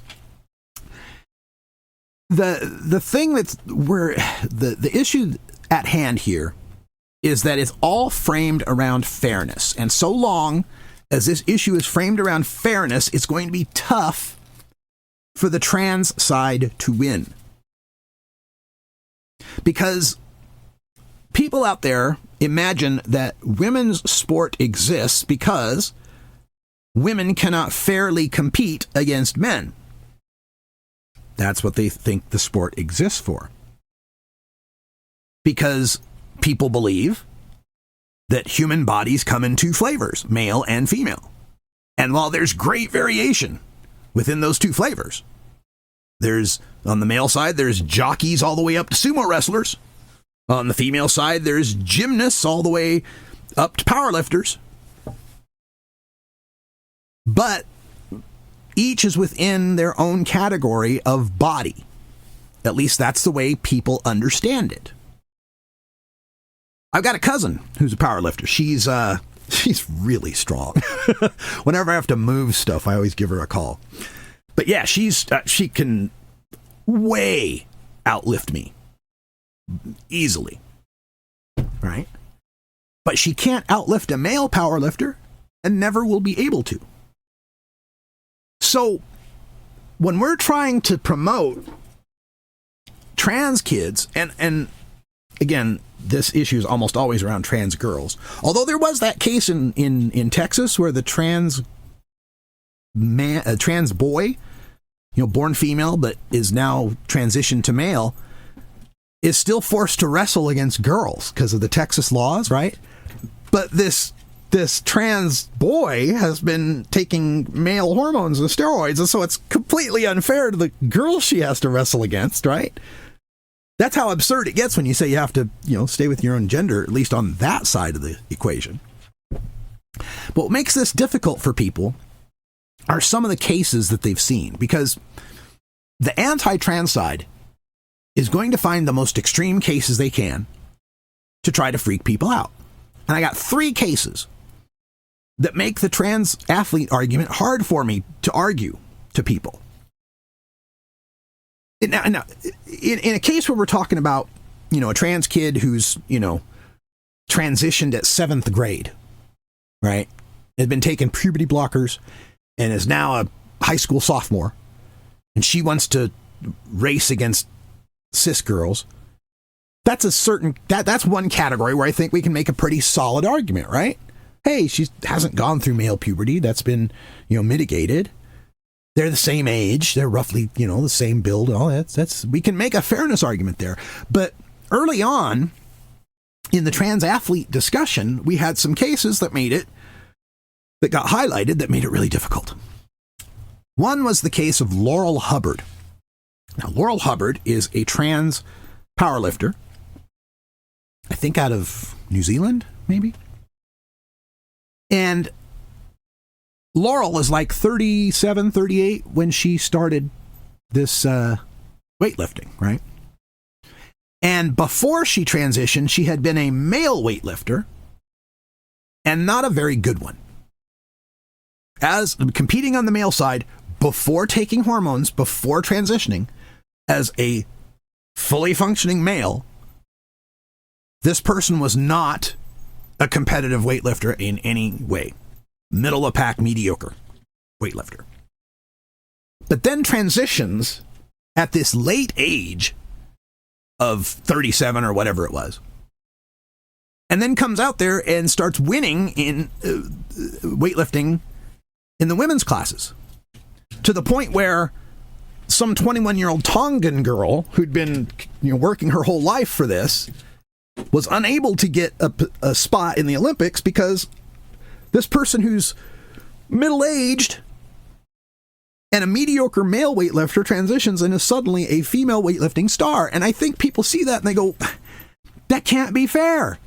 the thing that's where the issue at hand here is that it's all framed around fairness. And so long as this issue is framed around fairness, it's going to be tough for the trans side to win. Because people out there imagine that women's sport exists because women cannot fairly compete against men. That's what they think the sport exists for. Because people believe that human bodies come in two flavors, male and female. And while there's great variation within those two flavors, there's, on the male side, there's jockeys all the way up to sumo wrestlers. On the female side, there's gymnasts all the way up to powerlifters. But each is within their own category of body. At least that's the way people understand it. I've got a cousin who's a powerlifter. She's really strong. Whenever I have to move stuff, I always give her a call. But yeah, she can way outlift me. Easily. Right? But she can't outlift a male powerlifter and never will be able to. So, when we're trying to promote trans kids, and again, this issue is almost always around trans girls. Although there was that case in Texas where the trans boy, born female but is now transitioned to male, is still forced to wrestle against girls because of the Texas laws, right? But this this trans boy has been taking male hormones and steroids, and so it's completely unfair to the girl she has to wrestle against, right? That's how absurd it gets when you say you have to, stay with your own gender, at least on that side of the equation. But what makes this difficult for people are some of the cases that they've seen, because the anti-trans side is going to find the most extreme cases they can to try to freak people out. And I got 3 cases that make the trans athlete argument hard for me to argue to people. Now, in a case where we're talking about, a trans kid who's, transitioned at 7th grade, right? Has been taking puberty blockers and is now a high school sophomore, and she wants to race against cis girls. That's that's one category where I think we can make a pretty solid argument, right? Hey, she hasn't gone through male puberty. That's been, mitigated. They're the same age. They're roughly, the same build. All that's we can make a fairness argument there. But early on in the trans athlete discussion, we had some cases that got highlighted that made it really difficult. One was the case of Laurel Hubbard. Now, Laurel Hubbard is a trans powerlifter, I think out of New Zealand, maybe. And Laurel was like 37, 38 when she started this weightlifting, right? And before she transitioned, she had been a male weightlifter, and not a very good one. As competing on the male side, before taking hormones, before transitioning, as a fully functioning male, this person was not a competitive weightlifter in any way. Middle of pack, mediocre weightlifter. But then transitions at this late age of 37 or whatever it was, and then comes out there and starts winning in weightlifting in the women's classes, to the point where some 21-year-old Tongan girl who'd been working her whole life for this was unable to get a spot in the Olympics because this person who's middle-aged and a mediocre male weightlifter transitions and is suddenly a female weightlifting star. And I think people see that and they go, that can't be fair.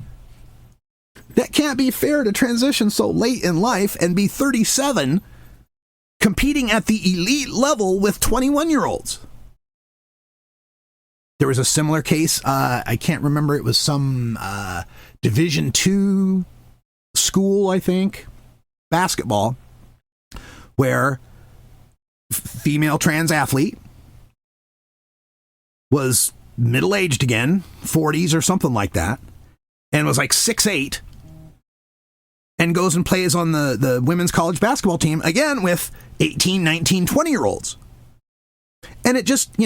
That can't be fair to transition so late in life and be 37 competing at the elite level with 21-year-olds. There was a similar case. I can't remember. It was some Division II school, I think, basketball, where female trans athlete was middle-aged again, 40s or something like that, and was like 6'8", and goes and plays on the women's college basketball team, again, with 18, 19, 20-year-olds. And it just,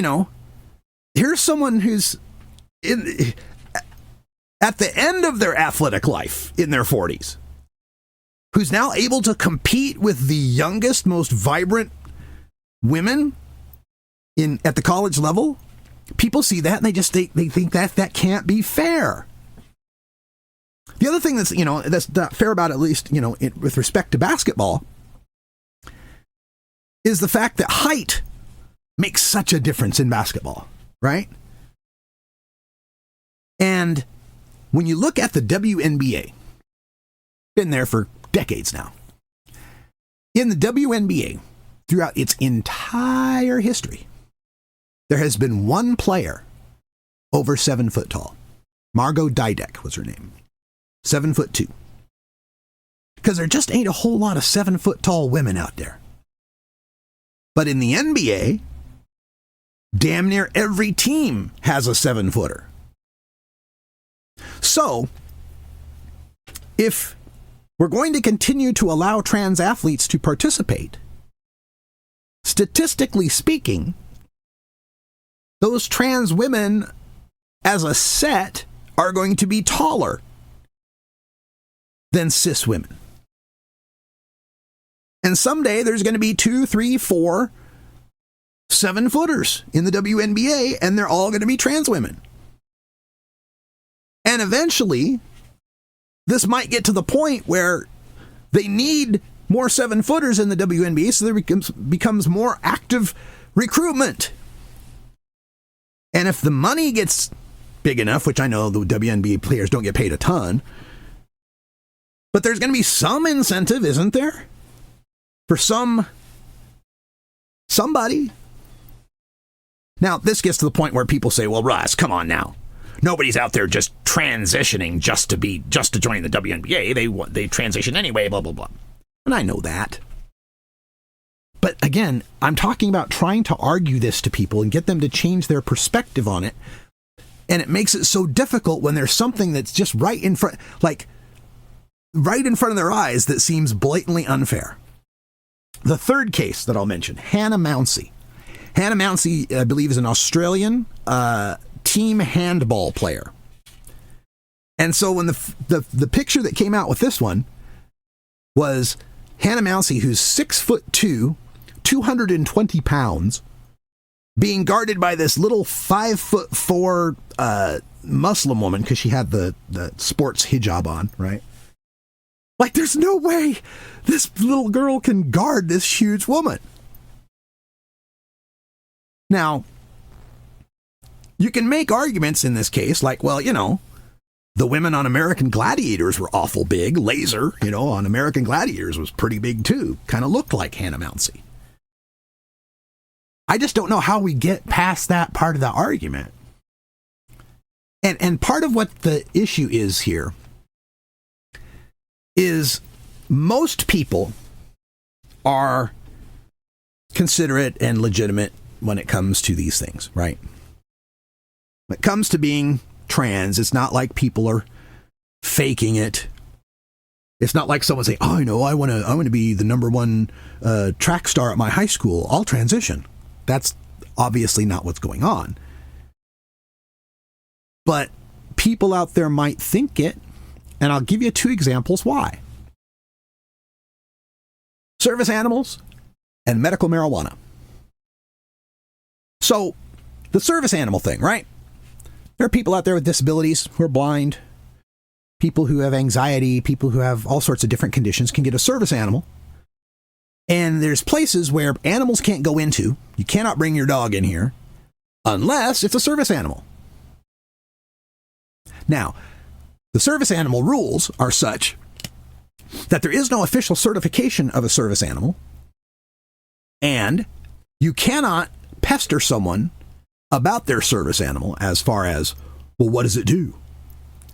here's someone who's at the end of their athletic life in their 40s, who's now able to compete with the youngest, most vibrant women at the college level. People see that and they think that can't be fair. The other thing that's not fair about, at least, with respect to basketball, is the fact that height makes such a difference in basketball, right? And when you look at the WNBA, been there for decades now. In the WNBA, throughout its entire history, there has been one player over 7 foot tall. Margot Didek was her name. 7'2". Because there just ain't a whole lot of 7 foot tall women out there. But in the NBA, damn near every team has a 7-footer. So, if we're going to continue to allow trans athletes to participate, statistically speaking, those trans women as a set are going to be taller than cis women. And someday there's going to be 2, 3, 4 7-footers in the WNBA, and they're all going to be trans women. And eventually, this might get to the point where They need more 7-footers in the WNBA, so there becomes more active recruitment. And if the money gets big enough, which I know the WNBA players don't get paid a ton, but there's going to be some incentive, isn't there? For somebody. Now, this gets to the point where people say, well, Russ, come on now. Nobody's out there just transitioning just to join the WNBA. They transition anyway, blah, blah, blah. And I know that. But again, I'm talking about trying to argue this to people and get them to change their perspective on it. And it makes it so difficult when there's something that's just right in front of their eyes that seems blatantly unfair. The third case that I'll mention, Hannah Mounsey. Hannah Mounsey, I believe, is an Australian team handball player. And so when the picture that came out with this one was Hannah Mounsey, who's 6'2", 220 pounds, being guarded by this little 5'4" Muslim woman because she had the sports hijab on, right? Like, there's no way this little girl can guard this huge woman. Now, you can make arguments in this case like, well, the women on American Gladiators were awful big. Laser, on American Gladiators was pretty big too. Kind of looked like Hannah Mounsey. I just don't know how we get past that part of the argument. And part of what the issue is here is most people are considerate and legitimate when it comes to these things, right? When it comes to being trans, it's not like people are faking it. It's not like someone saying, "Oh, I want to be the number one track star at my high school. I'll transition." That's obviously not what's going on. But people out there might think it, and I'll give you 2 examples why. Service animals and medical marijuana. So, the service animal thing, right? There are people out there with disabilities who are blind, people who have anxiety, people who have all sorts of different conditions can get a service animal. And there's places where animals can't go into. You cannot bring your dog in here unless it's a service animal. Now, the service animal rules are such that there is no official certification of a service animal, and you cannot pester someone about their service animal as far as, well, what does it do?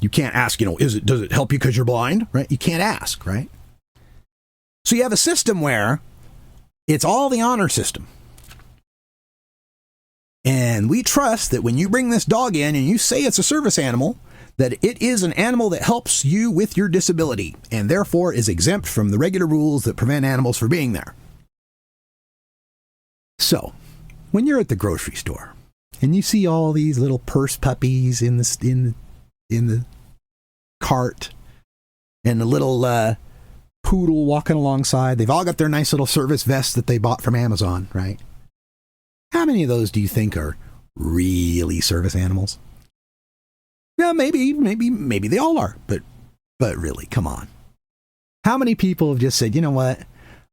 You can't ask, does it help you because you're blind, right? You can't ask, right? So you have a system where it's all the honor system. And we trust that when you bring this dog in and you say it's a service animal, that it is an animal that helps you with your disability and therefore is exempt from the regular rules that prevent animals from being there. So, when you're at the grocery store and you see all these little purse puppies in the cart and the little poodle walking alongside, they've all got their nice little service vests that they bought from Amazon, right? How many of those do you think are really service animals? Yeah, maybe they all are, but really, come on. How many people have just said, you know what?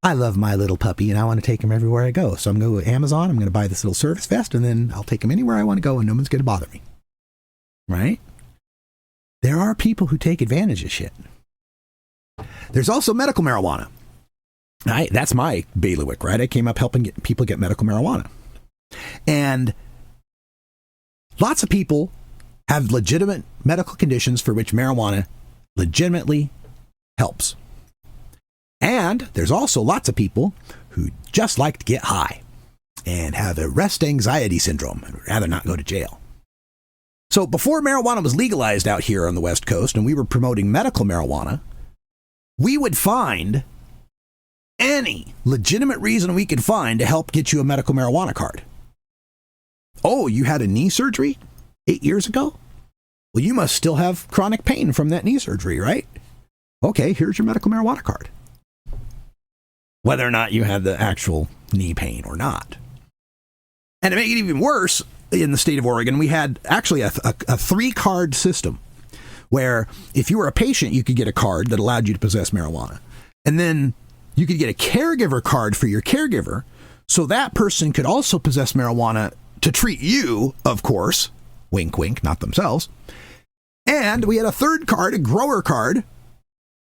I love my little puppy and I want to take him everywhere I go. So I'm going to go to Amazon, I'm going to buy this little service vest, and then I'll take him anywhere I want to go and no one's going to bother me. Right? There are people who take advantage of shit. There's also medical marijuana. That's my bailiwick, right? I came up helping people get medical marijuana. And lots of people have legitimate medical conditions for which marijuana legitimately helps. And there's also lots of people who just like to get high and have a rest anxiety syndrome and would rather not go to jail. So before marijuana was legalized out here on the West Coast and we were promoting medical marijuana, we would find any legitimate reason we could find to help get you a medical marijuana card. Oh, you had a knee surgery 8 years ago? Well, you must still have chronic pain from that knee surgery, right? Okay, here's your medical marijuana card. Whether or not you had the actual knee pain or not. And to make it even worse, in the state of Oregon, we had actually a 3-card system where if you were a patient, you could get a card that allowed you to possess marijuana. And then you could get a caregiver card for your caregiver, so that person could also possess marijuana to treat you, of course. Wink, wink, not themselves. And we had a third card, a grower card,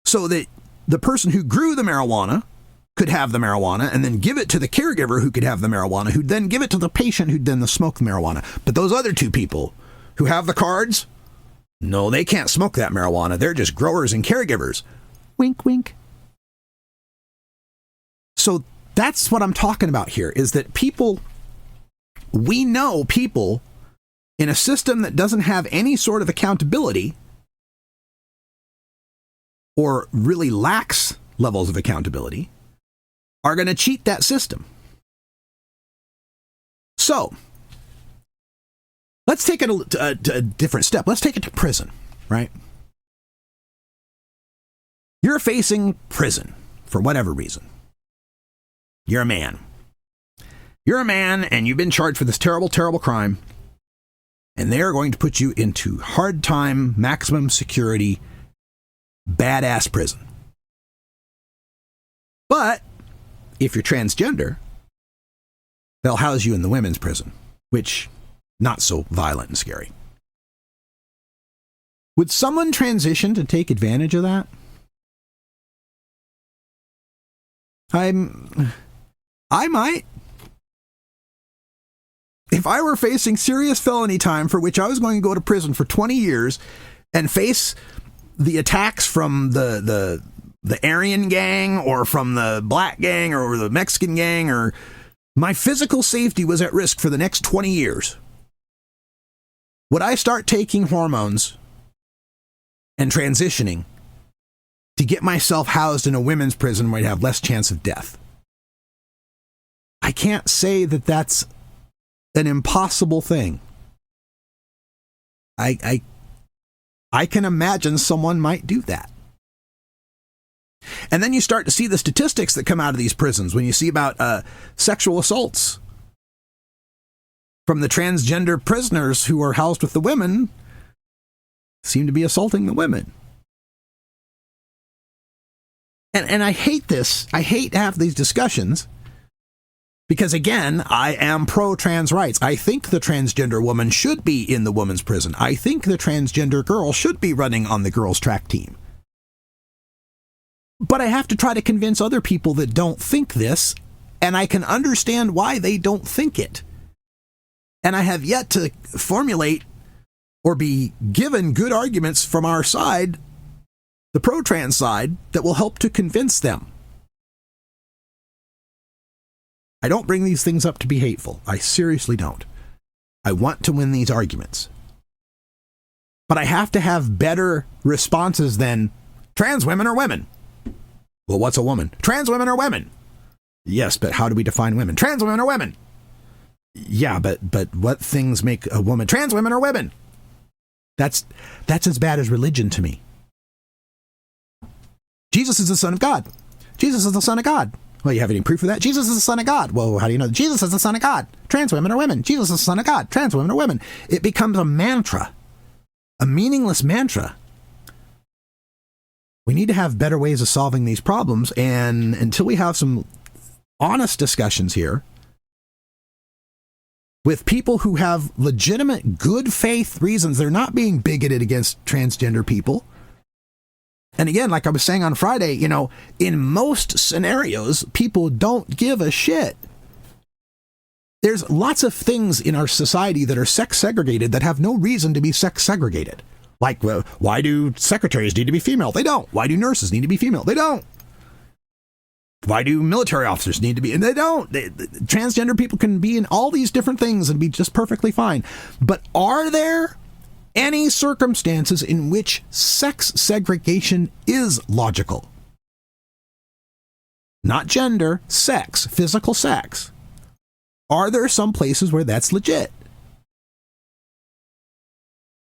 so that the person who grew the marijuana could have the marijuana and then give it to the caregiver who could have the marijuana, who'd then give it to the patient who'd then smoke the marijuana. But those other two people who have the cards, no, they can't smoke that marijuana. They're just growers and caregivers. Wink, wink. So that's what I'm talking about here, is that we know people in a system that doesn't have any sort of accountability or really lacks levels of accountability are going to cheat that system. So let's take it a different step. Let's take it to prison, right? You're facing prison for whatever reason. You're a man. You're a man and you've been charged for this terrible, terrible crime. And they are going to put you into hard time, maximum security, badass prison. But if you're transgender, they'll house you in the women's prison, which not so violent and scary. Would someone transition to take advantage of that? I might. If I were facing serious felony time for which I was going to go to prison for 20 years and face the attacks from the Aryan gang or from the black gang or the Mexican gang, or my physical safety was at risk for the next 20 years, would I start taking hormones and transitioning to get myself housed in a women's prison where I'd have less chance of death? I can't say that that's an impossible thing. I can imagine someone might do that. And then you start to see the statistics that come out of these prisons when you see about sexual assaults from the transgender prisoners who are housed with the women seem to be assaulting the women. And I hate this. I hate to have these discussions because, again, I am pro-trans rights. I think the transgender woman should be in the woman's prison. I think the transgender girl should be running on the girls' track team. But I have to try to convince other people that don't think this, and I can understand why they don't think it. And I have yet to formulate or be given good arguments from our side, the pro-trans side, that will help to convince them. I don't bring these things up to be hateful. I seriously don't. I want to win these arguments. But I have to have better responses than trans women are women. Well, what's a woman? Trans women are women. Yes, but how do we define women? Trans women are women. Yeah, but what things make a woman? Trans women are women. That's as bad as religion to me. Jesus is the Son of God. Jesus is the Son of God. Well, you have any proof of that? Jesus is the Son of God. Well, how do you know? Jesus is the Son of God. Trans women are women. Jesus is the Son of God. Trans women are women. It becomes a mantra, a meaningless mantra. We need to have better ways of solving these problems, and until we have some honest discussions here with people who have legitimate good faith reasons, they're not being bigoted against transgender people. And again, like I was saying on Friday, in most scenarios, people don't give a shit. There's lots of things in our society that are sex segregated that have no reason to be sex segregated. Like, why do secretaries need to be female? They don't. Why do nurses need to be female? They don't. Why do military officers need to be? And they don't. Transgender people can be in all these different things and be just perfectly fine. But are there any circumstances in which sex segregation is logical? Not gender, sex, physical sex. Are there some places where that's legit?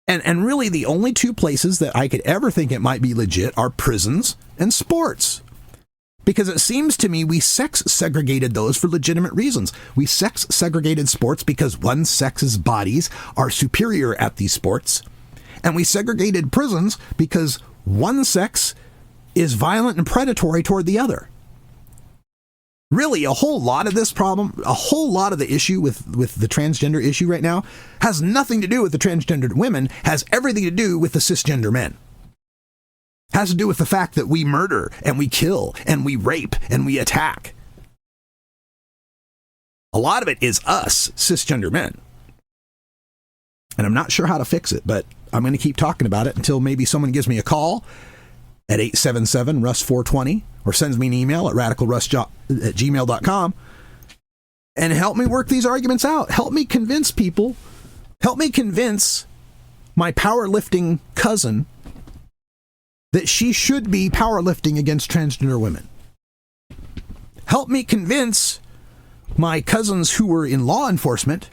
And really the only two places that I could ever think it might be legit are prisons and sports. Because it seems to me we sex segregated those for legitimate reasons. We sex segregated sports because one sex's bodies are superior at these sports. And we segregated prisons because one sex is violent and predatory toward the other. Really, a whole lot of this problem, a whole lot of the issue with the transgender issue right now has nothing to do with the transgendered women, has everything to do with the cisgender men. Has to do with the fact that we murder and we kill and we rape and we attack. A lot of it is us, cisgender men. And I'm not sure how to fix it, but I'm going to keep talking about it until maybe someone gives me a call at 877-RUSS-420 or sends me an email at radicalruss@gmail.com and help me work these arguments out. Help me convince people. Help me convince my powerlifting cousin that she should be powerlifting against transgender women. Help me convince my cousins who were in law enforcement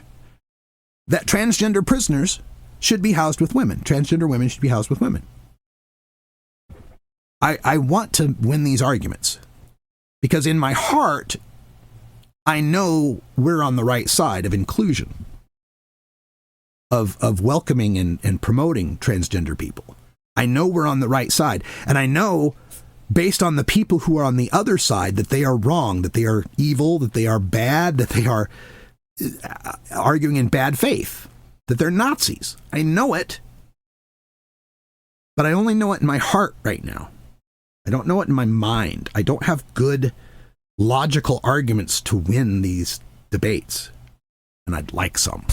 that transgender prisoners should be housed with women. Transgender women should be housed with women. I want to win these arguments because in my heart, I know we're on the right side of inclusion, of welcoming and promoting transgender people. I know we're on the right side. And I know, based on the people who are on the other side, that they are wrong, that they are evil, that they are bad, that they are arguing in bad faith, that they're Nazis. I know it. But I only know it in my heart right now. I don't know it in my mind. I don't have good logical arguments to win these debates. And I'd like some.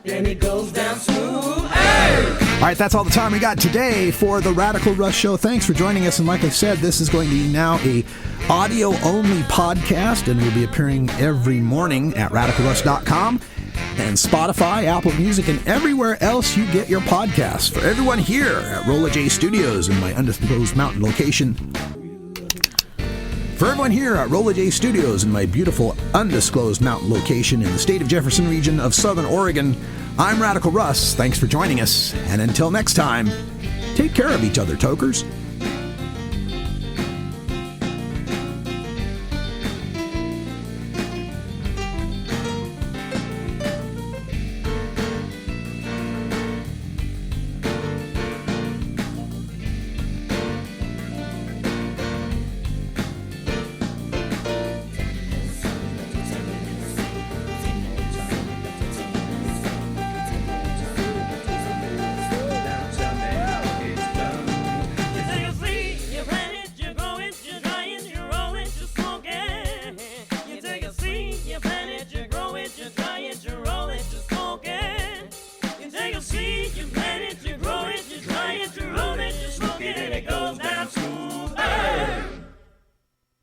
Then it goes down smooth. Hey!
All right, that's all the time we got today for the Radical Russ Show. Thanks for joining us. And like I said, this is going to be now a audio-only podcast, and will be appearing every morning at radicalruss.com and Spotify, Apple Music, and everywhere else you get your podcasts. For everyone here at Rolla J Studios in my undisclosed mountain location, for everyone here at Rolla J Studios in my beautiful undisclosed mountain location in the state of Jefferson region of Southern Oregon, I'm Radical Russ. Thanks for joining us. And until next time, take care of each other, tokers.